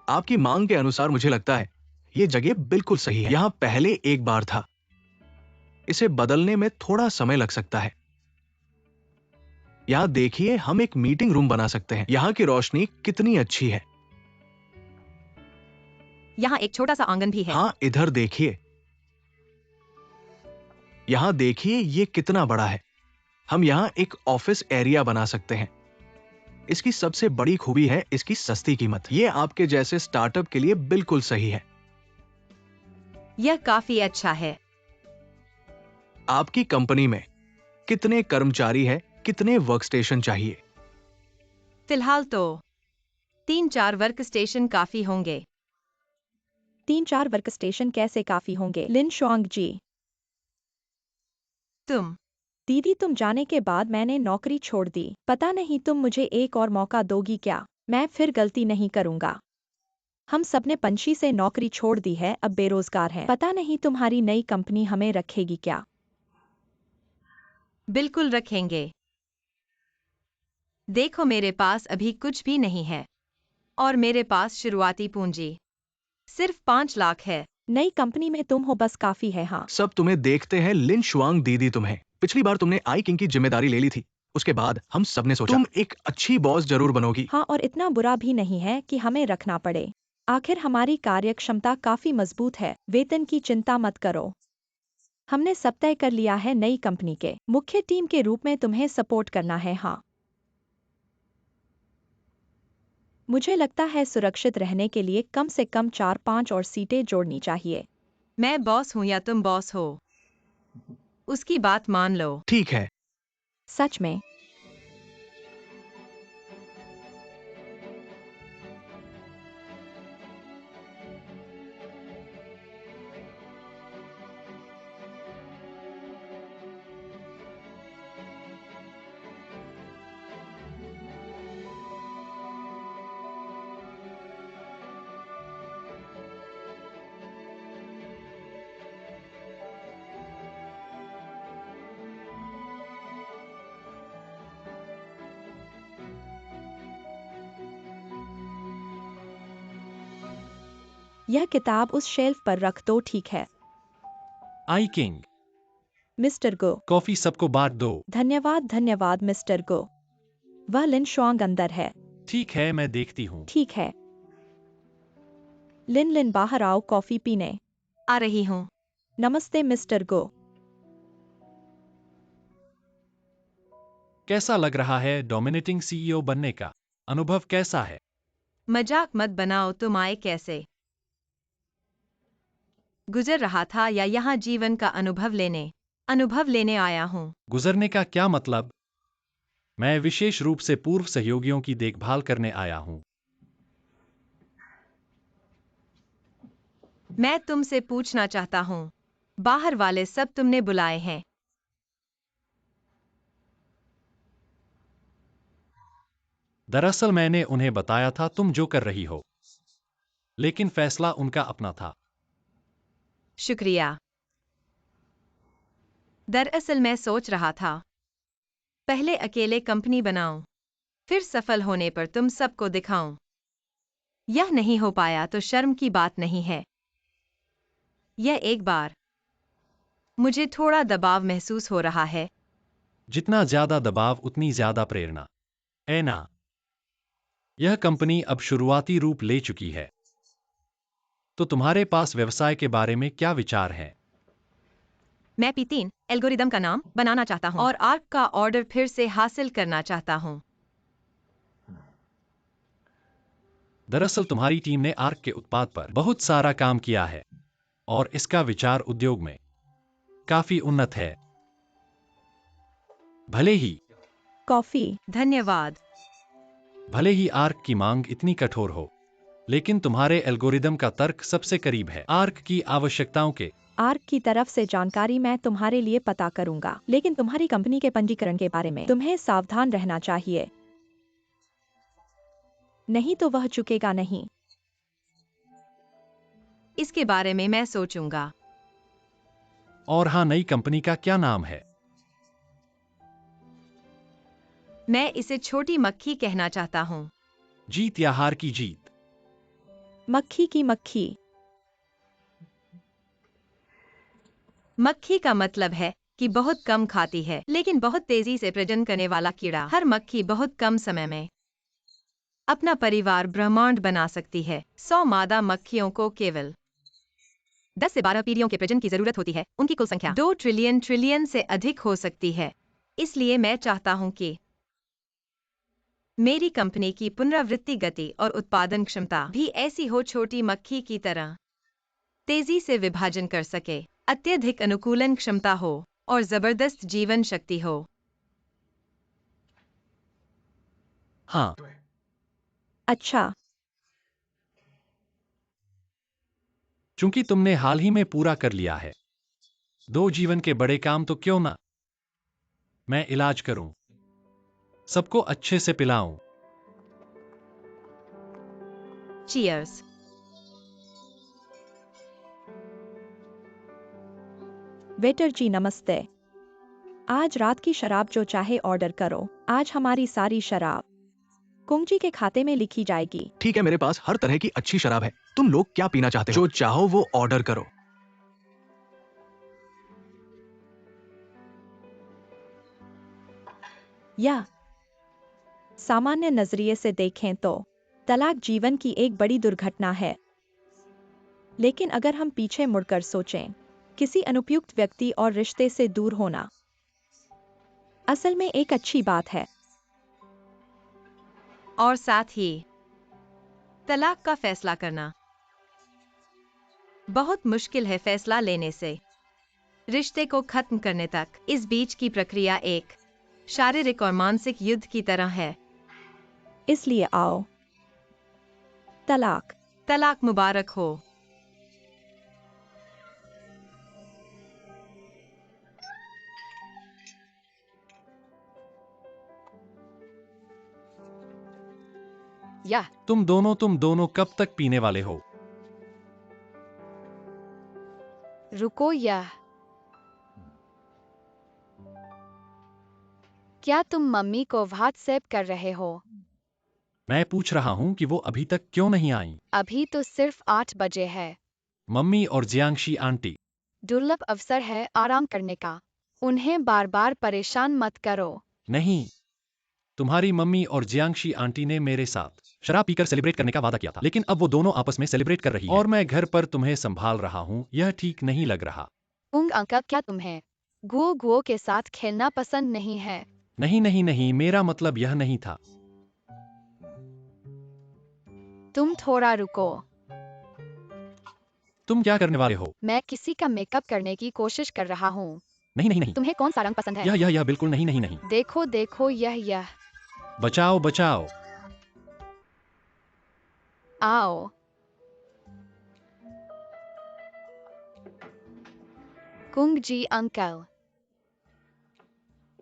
आपकी मांग के अनुसार मुझे लगता है ये जगह बिल्कुल सही है। यहां पहले एक बार था, इसे बदलने में थोड़ा समय लग सकता है। यहां देखिए, हम एक मीटिंग रूम बना सकते हैं। यहां की रोशनी कितनी अच्छी है। यहाँ एक छोटा सा आंगन भी है। हाँ, इधर देखिए। यहां देखिए, ये कितना बड़ा है। हम यहां एक ऑफिस एरिया बना सकते हैं। इसकी सबसे बड़ी खूबी है इसकी सस्ती कीमत। ये आपके जैसे स्टार्टअप के लिए बिल्कुल सही है। यह काफी अच्छा है। आपकी कंपनी में कितने कर्मचारी हैं? कितने वर्कस्टेशन चाहिए? फिलहाल तो 3-4 वर्क स्टेशन काफी होंगे। 3-4 वर्क स्टेशन कैसे काफी होंगे? लिन शुआंग जी, तुम दीदी तुम जाने के बाद मैंने नौकरी छोड़ दी। पता नहीं तुम मुझे एक और मौका दोगी क्या? मैं फिर गलती नहीं करूंगा। हम सबने पंछी से नौकरी छोड़ दी है, अब बेरोजगार हैं। पता नहीं तुम्हारी नई कंपनी हमें रखेगी क्या? बिल्कुल रखेंगे। देखो, मेरे पास अभी कुछ भी नहीं है और मेरे पास शुरुआती पूंजी सिर्फ 5 लाख है। नई कंपनी में तुम हो बस काफी है। हाँ, सब तुम्हें देखते हैं लिन शुआंग दीदी। तुम्हें पिछली बार तुमने आई किंग की जिम्मेदारी ले ली थी, उसके बाद हम सबने सोचा तुम एक अच्छी बॉस जरूर बनोगी। हाँ, और इतना बुरा भी नहीं है कि हमें रखना पड़े। आखिर हमारी कार्यक्षमता काफी मजबूत है। वेतन की चिंता मत करो। हमने सब तय कर लिया है। नई कंपनी के मुख्य टीम के रूप में तुम्हें सपोर्ट करना है। हाँ, मुझे लगता है सुरक्षित रहने के लिए कम से कम 4-5 और सीटें जोड़नी चाहिए। मैं बॉस हूं या तुम बॉस हो, उसकी बात मान लो। ठीक है। सच में यह किताब उस शेल्फ पर रख दो, ठीक है? आई किंग, मिस्टर गो। कॉफी सबको बांट दो। धन्यवाद मिस्टर गो। वह लिन शुआंग अंदर है। ठीक है, मैं देखती हूँ। ठीक है। लिन बाहर आओ कॉफी पीने। आ रही हूँ। नमस्ते मिस्टर गो। कैसा लग रहा है डोमिनेटिंग सीईओ बनने का? अनुभव कैसा है? मजाक मत बनाओ, तुम आए कैसे? गुजर रहा था या यहाँ जीवन का अनुभव लेने आया हूँ। गुजरने का क्या मतलब? मैं विशेष रूप से पूर्व सहयोगियों की देखभाल करने आया हूँ। मैं तुमसे पूछना चाहता हूँ, बाहर वाले सब तुमने बुलाए हैं? दरअसल मैंने उन्हें बताया था तुम जो कर रही हो, लेकिन फैसला उनका अपना था। शुक्रिया। दरअसल मैं सोच रहा था, पहले अकेले कंपनी बनाऊं, फिर सफल होने पर तुम सबको दिखाऊं। यह नहीं हो पाया तो शर्म की बात नहीं है। यह एक बार मुझे थोड़ा दबाव महसूस हो रहा है। जितना ज्यादा दबाव उतनी ज्यादा प्रेरणा, है ना? यह कंपनी अब शुरुआती रूप ले चुकी है, तो तुम्हारे पास व्यवसाय के बारे में क्या विचार हैं? मैं P3 एल्गोरिदम का नाम बनाना चाहता हूं और आर्क का ऑर्डर फिर से हासिल करना चाहता हूं। दरअसल तुम्हारी टीम ने आर्क के उत्पाद पर बहुत सारा काम किया है और इसका विचार उद्योग में काफी उन्नत है। भले ही कॉफी। धन्यवाद। आर्क की मांग इतनी कठोर हो, लेकिन तुम्हारे एल्गोरिदम का तर्क सबसे करीब है आर्क की आवश्यकताओं के। आर्क की तरफ से जानकारी मैं तुम्हारे लिए पता करूंगा, लेकिन तुम्हारी कंपनी के पंजीकरण के बारे में तुम्हें सावधान रहना चाहिए, नहीं तो वह चुकेगा नहीं। इसके बारे में मैं सोचूंगा। और हाँ, नई कंपनी का क्या नाम है? मैं इसे छोटी मक्खी कहना चाहता हूं। जीत या हार की जीत। मक्खी की मक्खी। मक्खी का मतलब है कि बहुत कम खाती है, लेकिन बहुत तेजी से प्रजनन करने वाला कीड़ा। हर मक्खी बहुत कम समय में अपना परिवार ब्रह्मांड बना सकती है। 100 मादा मक्खियों को केवल 10 से 12 पीढ़ियों के प्रजनन की जरूरत होती है। उनकी कुल संख्या 2 ट्रिलियन से अधिक हो सकती है। इसलिए मैं चाहता हूं कि मेरी कंपनी की पुनरावृत्ति गति और उत्पादन क्षमता भी ऐसी हो, छोटी मक्खी की तरह तेजी से विभाजन कर सके, अत्यधिक अनुकूलन क्षमता हो और जबरदस्त जीवन शक्ति हो। हाँ, अच्छा, चूंकि तुमने हाल ही में पूरा कर लिया है 2 जीवन के बड़े काम, तो क्यों ना मैं इलाज करूं, सबको अच्छे से पिलाऊं। चीयर्स। वेटर जी नमस्ते। आज रात की शराब जो चाहे ऑर्डर करो। आज हमारी सारी शराब कुंजी के खाते में लिखी जाएगी। ठीक है, मेरे पास हर तरह की अच्छी शराब है। तुम लोग क्या पीना चाहते हो? जो चाहो वो ऑर्डर करो। या सामान्य नजरिए से देखें तो तलाक जीवन की एक बड़ी दुर्घटना है, लेकिन अगर हम पीछे मुड़कर सोचें, किसी अनुपयुक्त व्यक्ति और रिश्ते से दूर होना असल में एक अच्छी बात है। और साथ ही तलाक का फैसला करना बहुत मुश्किल है। फैसला लेने से रिश्ते को खत्म करने तक इस बीच की प्रक्रिया एक शारीरिक और मानसिक युद्ध की तरह है। इसलिए आओ, तलाक मुबारक हो। यह तुम दोनों कब तक पीने वाले हो? रुको, यह क्या तुम मम्मी को व्हाट्सएप कर रहे हो? मैं पूछ रहा हूं कि वो अभी तक क्यों नहीं आई। अभी तो सिर्फ 8 बजे है। मम्मी और जियांगशी आंटी। दुर्लभ अवसर है आराम करने का। उन्हें बार बार परेशान मत करो। नहीं, तुम्हारी मम्मी और जियांगशी आंटी ने मेरे साथ शराब पीकर सेलिब्रेट करने का वादा किया था, लेकिन अब वो दोनों आपस में सेलिब्रेट कर रही हैं और मैं घर पर तुम्हें संभाल रहा हूं। यह ठीक नहीं लग रहा। उंग अंकल, क्या तुम्हें गुओ गुओ के साथ खेलना पसंद नहीं है? नहीं, मेरा मतलब यह नहीं था। तुम थोड़ा रुको। तुम क्या करने वाले हो? मैं किसी का मेकअप करने की कोशिश कर रहा हूँ। नहीं नहीं नहीं, तुम्हें कौन सा रंग पसंद है? यह बिल्कुल नहीं नहीं नहीं। देखो देखो, यह। बचाओ बचाओ। आओ। कुंग जी अंकल,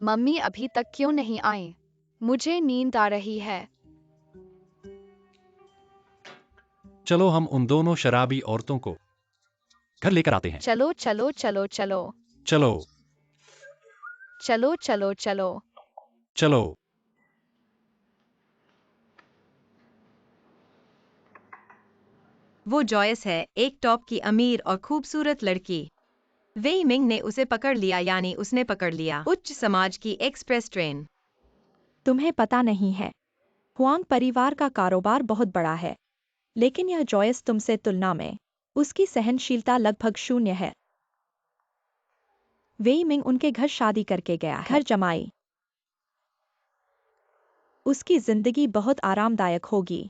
मम्मी अभी तक क्यों नहीं आई? मुझे नींद आ रही है। चलो हम उन दोनों शराबी औरतों को घर लेकर आते हैं। चलो चलो चलो चलो चलो चलो चलो चलो। चलो। वो जॉयस है, एक टॉप की अमीर और खूबसूरत लड़की। वेई मिंग ने उसे पकड़ लिया, यानी उसने पकड़ लिया उच्च समाज की एक्सप्रेस ट्रेन। तुम्हें पता नहीं है, हुआंग परिवार का कारोबार बहुत बड़ा है, लेकिन यह जॉयस तुमसे तुलना में उसकी सहनशीलता लगभग शून्य है। वेई मिंग उनके घर शादी करके गया है, घर जमाई। उसकी जिंदगी बहुत आरामदायक होगी।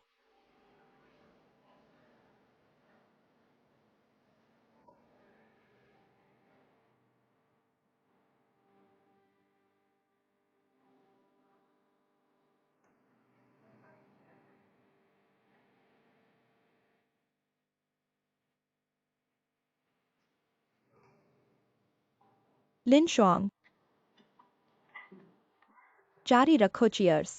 लिन शुआंग, जारी रखो, चियर्स।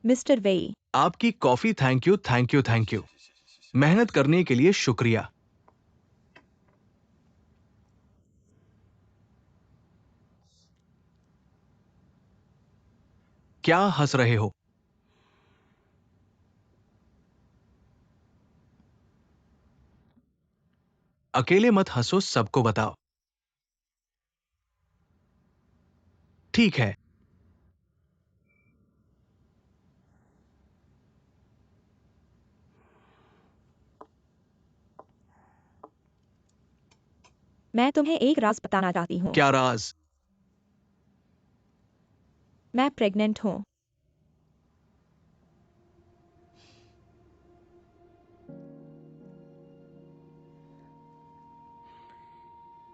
मिस्टर वेई, आपकी coffee. Thank you thank you thank you. मेहनत करने के लिए शुक्रिया। क्या हंस रहे हो? अकेले मत हंसो, सबको बताओ। ठीक है। मैं तुम्हें एक राज बताना चाहती हूँ। क्या राज? मैं प्रेग्नेंट हूँ।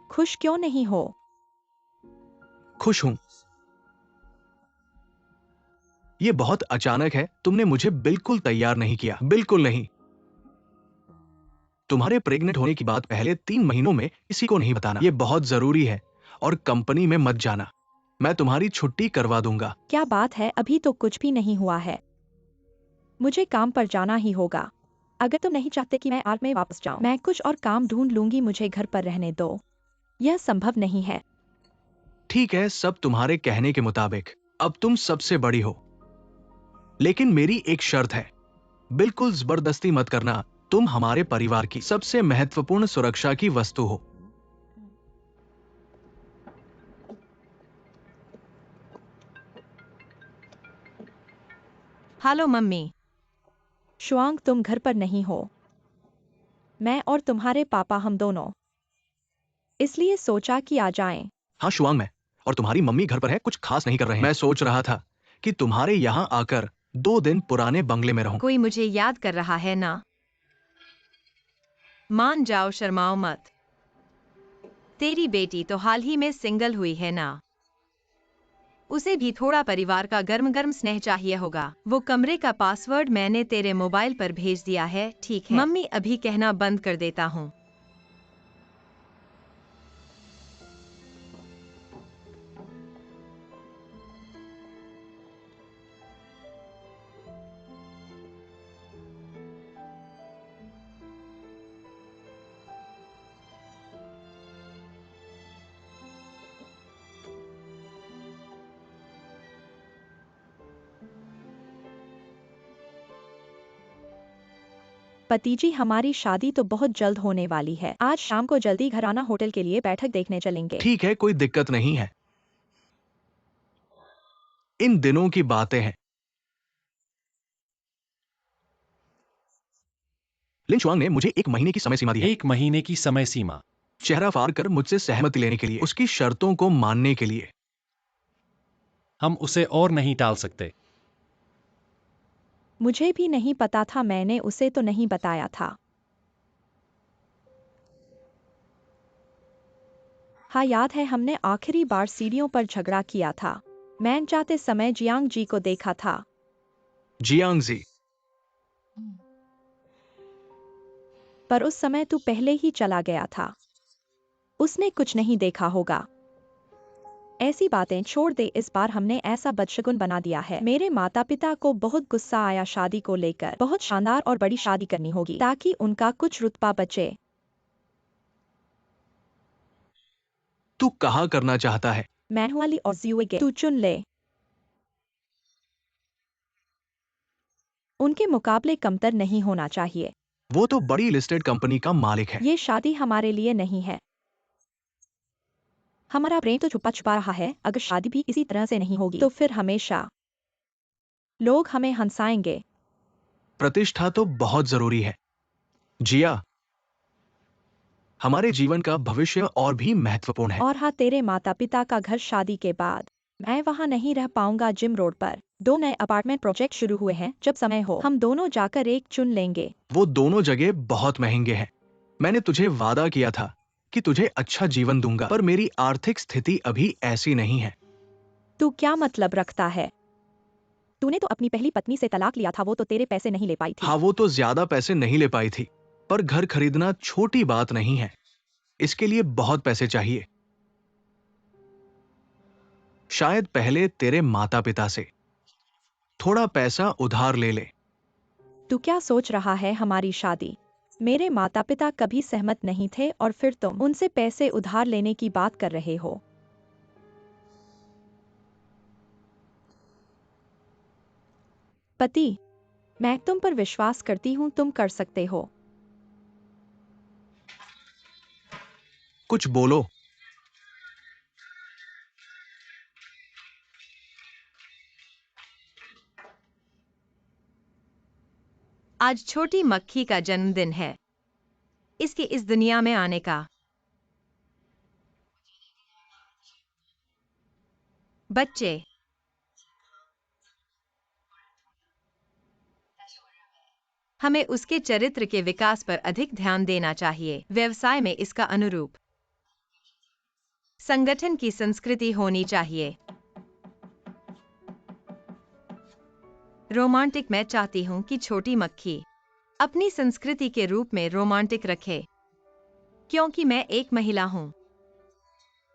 खुश क्यों नहीं हो? खुश हूं। ये बहुत अचानक है, तुमने मुझे बिल्कुल तैयार नहीं किया, बिल्कुल नहीं। तुम्हारे प्रेग्नेंट होने की बात पहले 3 महीनों में किसी को नहीं बताना, ये बहुत जरूरी है। और कंपनी में मत जाना, मैं तुम्हारी छुट्टी करवा दूंगा। क्या बात है, अभी तो कुछ भी नहीं हुआ है। मुझे काम पर जाना ही होगा। अगर तुम नहीं चाहते कि मैं आर्ट में वापस जाऊं, मैं कुछ और काम ढूंढ लूंगी, मुझे घर पर रहने दो। यह संभव नहीं है। ठीक है, सब तुम्हारे कहने के मुताबिक। अब तुम सबसे बड़ी हो, लेकिन मेरी एक शर्त है, बिल्कुल जबरदस्ती मत करना। तुम हमारे परिवार की सबसे महत्वपूर्ण सुरक्षा की वस्तु हो। Hello mummy. शुआंग, तुम घर पर नहीं हो। मैं और तुम्हारे पापा, हम दोनों, इसलिए सोचा कि आ जाएं। हाँ शुआंग, मैं और तुम्हारी मम्मी घर पर है, कुछ खास नहीं कर रहे हैं। मैं सोच रहा था कि तुम्हारे यहाँ आकर 2 दिन पुराने बंगले में रहूं। कोई मुझे याद कर रहा है ना? मान जाओ, शर्माओ मत। तेरी बेटी तो हाल ही में सिंगल हुई है ना? उसे भी थोड़ा परिवार का गर्म गर्म स्नेह चाहिए होगा। वो कमरे का पासवर्ड मैंने तेरे मोबाइल पर भेज दिया है, ठीक है? मम्मी अभी कहना बंद कर देता हूँ। पतिजी, हमारी शादी तो बहुत जल्द होने वाली है। आज शाम को जल्दी घर आना, होटल के लिए बैठक देखने चलेंगे। ठीक है, कोई दिक्कत नहीं है। इन दिनों की बातें हैं। लिन शुआंग ने मुझे 1 महीने की समय सीमा दी है। 1 महीने की समय सीमा। चेहरा फाड़ कर मुझसे सहमति लेने के लिए, उसकी शर्तों को मानने के लिए। हम उसे और नहीं टाल सकते। मुझे भी नहीं पता था, मैंने उसे तो नहीं बताया था। हाँ याद है, हमने आखिरी बार सीढ़ियों पर झगड़ा किया था। मैं जाते समय जियांग जी को देखा था। जियांग जी, पर उस समय तू पहले ही चला गया था। उसने कुछ नहीं देखा होगा। ऐसी बातें छोड़ दे, इस बार हमने ऐसा बदशगुन बना दिया है। मेरे माता पिता को बहुत गुस्सा आया शादी को लेकर। बहुत शानदार और बड़ी शादी करनी होगी ताकि उनका कुछ रुतबा बचे। तू कहाँ करना चाहता है? मैनुअली और ज़्यूगे, तू चुन ले। उनके मुकाबले कमतर नहीं होना चाहिए। वो तो बड़ी लिस्टेड कंपनी का मालिक है। ये शादी हमारे लिए नहीं है। हमारा प्रेम तो छुपा छुपा रहा है। अगर शादी भी इसी तरह से नहीं होगी तो फिर हमेशा लोग हमें हंसाएंगे। प्रतिष्ठा तो बहुत जरूरी है जिया। हमारे जीवन का भविष्य और भी महत्वपूर्ण है। और हाँ, तेरे माता पिता का घर शादी के बाद मैं वहाँ नहीं रह पाऊंगा। जिम रोड पर 2 नए अपार्टमेंट प्रोजेक्ट शुरू हुए हैं। जब समय हो हम दोनों जाकर एक चुन लेंगे। वो दोनों जगह बहुत महंगे हैं। मैंने तुझे वादा किया था कि तुझे अच्छा जीवन दूंगा, पर मेरी आर्थिक स्थिति अभी ऐसी नहीं है। तू क्या मतलब रखता है? तूने तो अपनी पहली पत्नी से तलाक लिया था, वो तो तेरे पैसे नहीं ले पाई थी। हाँ, वो तो ज्यादा पैसे नहीं ले पाई थी, पर घर खरीदना छोटी बात नहीं है। इसके लिए बहुत पैसे चाहिए। शायद पहले तेरे माता पिता से थोड़ा पैसा उधार ले ले। तू क्या सोच रहा है? हमारी शादी, मेरे माता पिता कभी सहमत नहीं थे और फिर तुम उनसे पैसे उधार लेने की बात कर रहे हो। पति, मैं तुम पर विश्वास करती हूँ, तुम कर सकते हो। कुछ बोलो। आज छोटी मक्खी का जन्मदिन है। इसके इस दुनिया में आने का। बच्चे, हमें उसके चरित्र के विकास पर अधिक ध्यान देना चाहिए। व्यवसाय में इसका अनुरूप संगठन की संस्कृति होनी चाहिए। रोमांटिक, मैं चाहती हूँ कि छोटी मक्खी अपनी संस्कृति के रूप में रोमांटिक रखे, क्योंकि मैं एक महिला हूँ।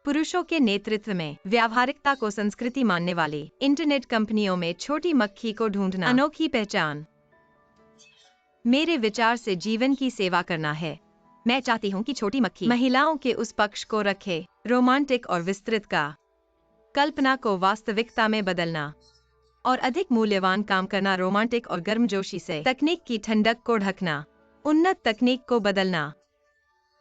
पुरुषों के नेतृत्व में व्यावहारिकता को संस्कृति मानने वाली इंटरनेट कंपनियों में छोटी मक्खी को ढूंढना अनोखी पहचान। मेरे विचार से जीवन की सेवा करना है। मैं चाहती हूँ कि छोटी मक्खी महिलाओं के उस पक्ष को रखे, रोमांटिक और विस्तृत का, कल्पना को वास्तविकता में बदलना और अधिक मूल्यवान काम करना, रोमांटिक और गर्मजोशी से तकनीक की ठंडक को ढकना, उन्नत तकनीक को बदलना,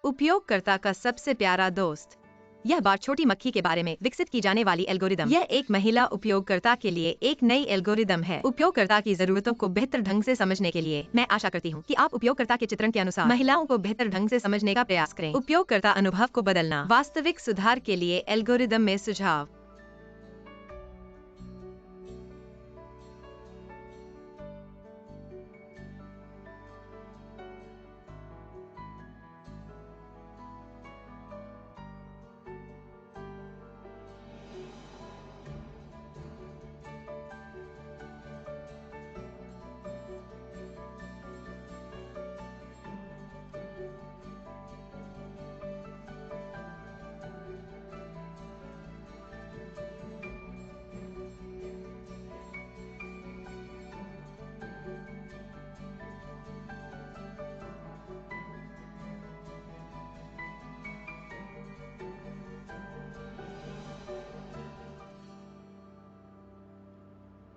उपयोगकर्ता का सबसे प्यारा दोस्त। यह बात छोटी मक्खी के बारे में विकसित की जाने वाली एल्गोरिदम। यह एक महिला उपयोगकर्ता के लिए एक नई एल्गोरिदम है। उपयोगकर्ता की जरूरतों को बेहतर ढंग से समझने के लिए मैं आशा करती हूँ कि आप उपयोगकर्ता के चित्रण के अनुसार महिलाओं को बेहतर ढंग से समझने का प्रयास करें। उपयोगकर्ता अनुभव को बदलना, वास्तविक सुधार के लिए एल्गोरिदम में सुझाव।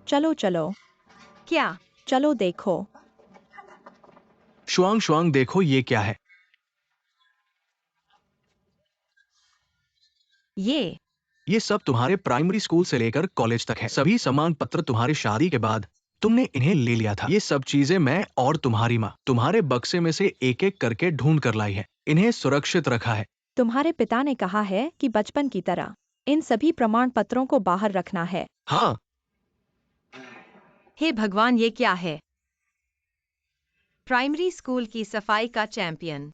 चलो चलो, क्या? चलो देखो। शुआंग शुआंग, देखो ये क्या है। ये सब तुम्हारे प्राइमरी स्कूल से लेकर कॉलेज तक है। सभी सम्मान पत्र तुम्हारी शादी के बाद तुमने इन्हें ले लिया था। ये सब चीजें मैं और तुम्हारी माँ तुम्हारे बक्से में से एक एक करके ढूंढ कर लाई है। इन्हें सुरक्षित रखा है तुम्हारे पिता ने कहा है कि बचपन की तरह इन सभी प्रमाण पत्रों को बाहर रखना है। हाँ, हे भगवान, ये क्या है? प्राइमरी स्कूल की सफाई का चैंपियन।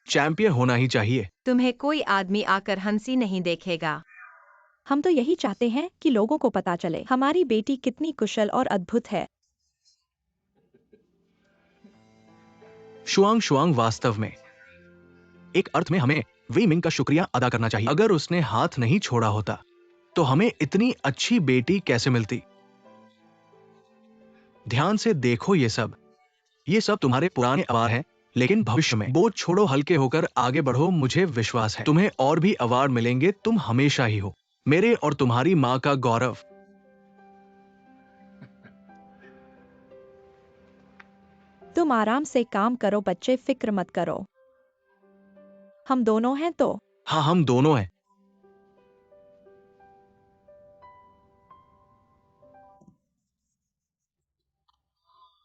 चैंपियन होना ही चाहिए। तुम्हें कोई आदमी आकर हंसी नहीं देखेगा। हम तो यही चाहते हैं कि लोगों को पता चले हमारी बेटी कितनी कुशल और अद्भुत है। शुआंग शुआंग, वास्तव में एक अर्थ में हमें वी मिंग का शुक्रिया अदा करना चाहिए। अगर उसने हाथ नहीं छोड़ा होता तो हमें इतनी अच्छी बेटी कैसे मिलती। ध्यान से देखो, ये सब तुम्हारे पुराने अवार्ड हैं, लेकिन भविष्य में बोझ छोड़ो, हल्के होकर आगे बढ़ो। मुझे विश्वास है तुम्हें और भी अवार्ड मिलेंगे। तुम हमेशा ही हो मेरे और तुम्हारी मां का गौरव। तुम आराम से काम करो बच्चे, फिक्र मत करो। हम दोनों हैं तो। हाँ, हम दोनों हैं।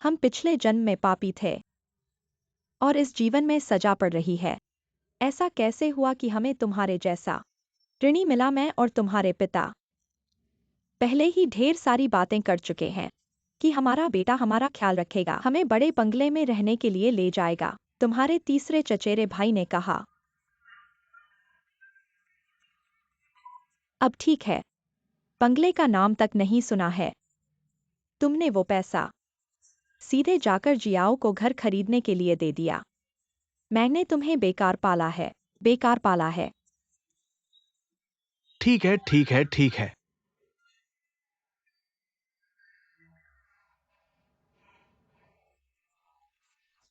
हम पिछले जन्म में पापी थे और इस जीवन में सजा पड़ रही है। ऐसा कैसे हुआ कि हमें तुम्हारे जैसा ऋणी मिला? मैं और तुम्हारे पिता पहले ही ढेर सारी बातें कर चुके हैं कि हमारा बेटा हमारा ख्याल रखेगा, हमें बड़े बंगले में रहने के लिए ले जाएगा। तुम्हारे तीसरे चचेरे भाई ने कहा। अब ठीक है, बंगले का नाम तक नहीं सुना है। तुमने वो पैसा सीधे जाकर जियाओ को घर खरीदने के लिए दे दिया। मैंने तुम्हें बेकार पाला है, बेकार पाला है। ठीक है, ठीक है, ठीक है।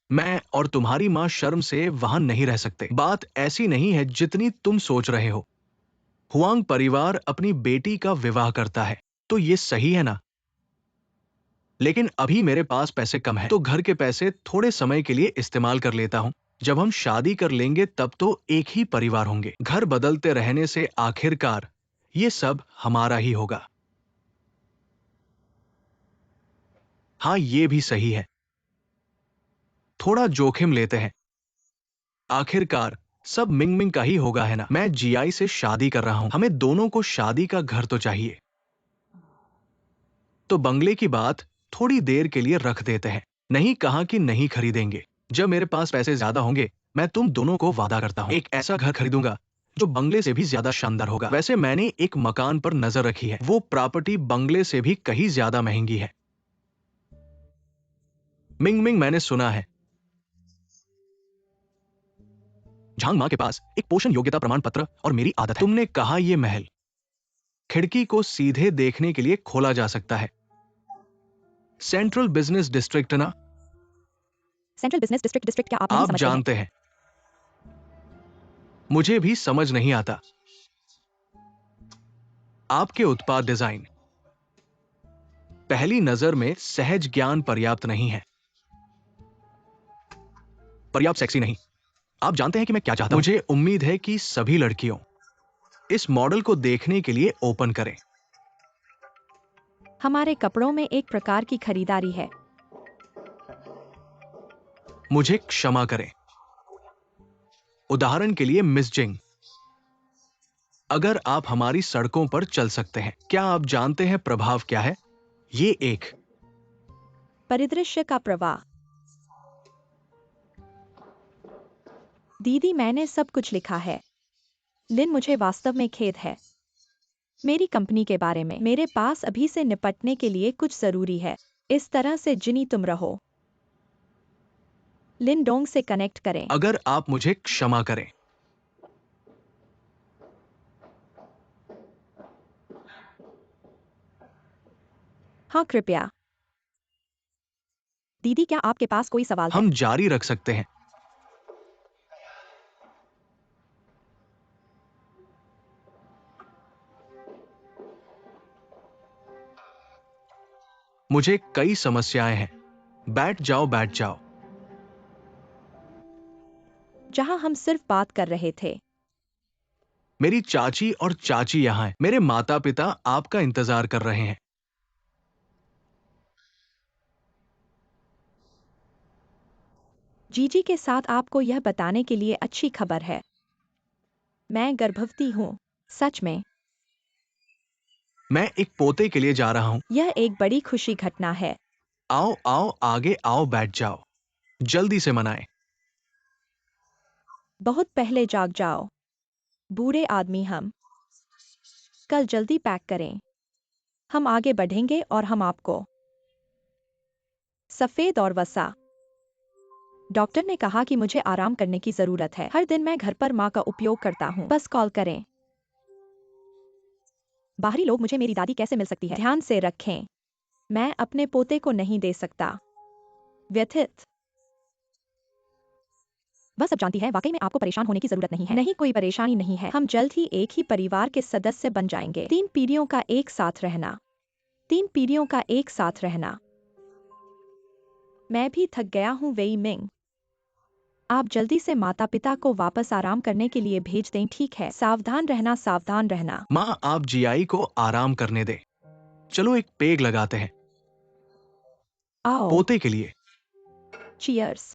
मैं और तुम्हारी मां शर्म से वहां नहीं रह सकते। बात ऐसी नहीं है जितनी तुम सोच रहे हो। हुआंग परिवार अपनी बेटी का विवाह करता है तो ये सही है ना? लेकिन अभी मेरे पास पैसे कम हैं, तो घर के पैसे थोड़े समय के लिए इस्तेमाल कर लेता हूं। जब हम शादी कर लेंगे तब तो एक ही परिवार होंगे। घर बदलते रहने से आखिरकार ये सब हमारा ही होगा। हाँ, ये भी सही है। थोड़ा जोखिम लेते हैं। आखिरकार सब मिंग मिंग का ही होगा, है ना? मैं जीआई से शादी कर रहा हूं। हमें दोनों को शादी का घर तो चाहिए। तो बंगले की बात थोड़ी देर के लिए रख देते हैं। नहीं कहा कि नहीं खरीदेंगे। जब मेरे पास पैसे ज्यादा होंगे, मैं तुम दोनों को वादा करता हूं, एक ऐसा घर खरीदूंगा जो बंगले से भी ज्यादा शानदार होगा। वैसे मैंने एक मकान पर नजर रखी है। वो प्रॉपर्टी बंगले से भी कहीं ज्यादा महंगी है। मिंग मिंग, मैंने सुना है झांग मां के पास एक पोषण योग्यता प्रमाण पत्र और मेरी आदत है। तुमने कहा ये महल खिड़की को सीधे देखने के लिए खोला जा सकता है। सेंट्रल बिजनेस डिस्ट्रिक्ट ना? सेंट्रल बिजनेस डिस्ट्रिक्ट क्या आप नहीं आप समझते हैं? जानते हैं, मुझे भी समझ नहीं आता। आपके उत्पाद डिजाइन पहली नजर में सहज ज्ञान पर्याप्त नहीं है, पर्याप्त सेक्सी नहीं। आप जानते हैं कि मैं क्या चाहता हूं? मुझे उम्मीद है कि सभी लड़कियों इस मॉडल को देखने के लिए ओपन करें। हमारे कपड़ों में एक प्रकार की खरीदारी है। मुझे क्षमा करें। उदाहरण के लिए मिस जिंग, अगर आप हमारी सड़कों पर चल सकते हैं, क्या आप जानते हैं प्रभाव क्या है? ये एक परिदृश्य का प्रवाह। दीदी, मैंने सब कुछ लिखा है। लिन, मुझे वास्तव में खेद है। मेरी कंपनी के बारे में मेरे पास अभी से निपटने के लिए कुछ जरूरी है। इस तरह से जिनी तुम रहो। लिन डोंग से कनेक्ट करें। अगर आप मुझे क्षमा करें। हाँ, कृपया। दीदी, क्या आपके पास कोई सवाल है? हम जारी रख सकते हैं। मुझे कई समस्याएं हैं। बैठ जाओ, बैठ जाओ। जहां हम सिर्फ बात कर रहे थे। मेरी चाची और चाची यहां हैं। मेरे माता पिता आपका इंतजार कर रहे हैं। जीजी के साथ आपको यह बताने के लिए अच्छी खबर है। मैं गर्भवती हूँ। सच में। मैं एक पोते के लिए जा रहा हूँ। यह एक बड़ी खुशी घटना है। आओ आओ आगे आओ, बैठ जाओ। जल्दी से मनाएं। बहुत पहले जाग जाओ। बूढ़े आदमी हम। कल जल्दी पैक करें। हम आगे बढ़ेंगे और हम आपको सफेद और वसा। डॉक्टर ने कहा कि मुझे आराम करने की जरूरत है। हर दिन मैं घर पर माँ का उपयोग करता हूँ। बस कॉल करें। बाहरी लोग मुझे मेरी दादी कैसे मिल सकती है? ध्यान से रखें, मैं अपने पोते को नहीं दे सकता। व्यथित। वह सब जानती है, वाकई में आपको परेशान होने की जरूरत नहीं है। नहीं, कोई परेशानी नहीं है। हम जल्द ही एक ही परिवार के सदस्य बन जाएंगे। 3 पीढ़ियों का एक साथ रहना। 3 पीढ़ियों का एक साथ रहना। मैं भी थक गया हूँ वेई मिंग। आप जल्दी से माता पिता को वापस आराम करने के लिए भेज दें, ठीक है? सावधान रहना, सावधान रहना। माँ, आप जियाई को आराम करने दें। चलो एक पेग लगाते हैं आओ। पोते के लिए। चीयर्स।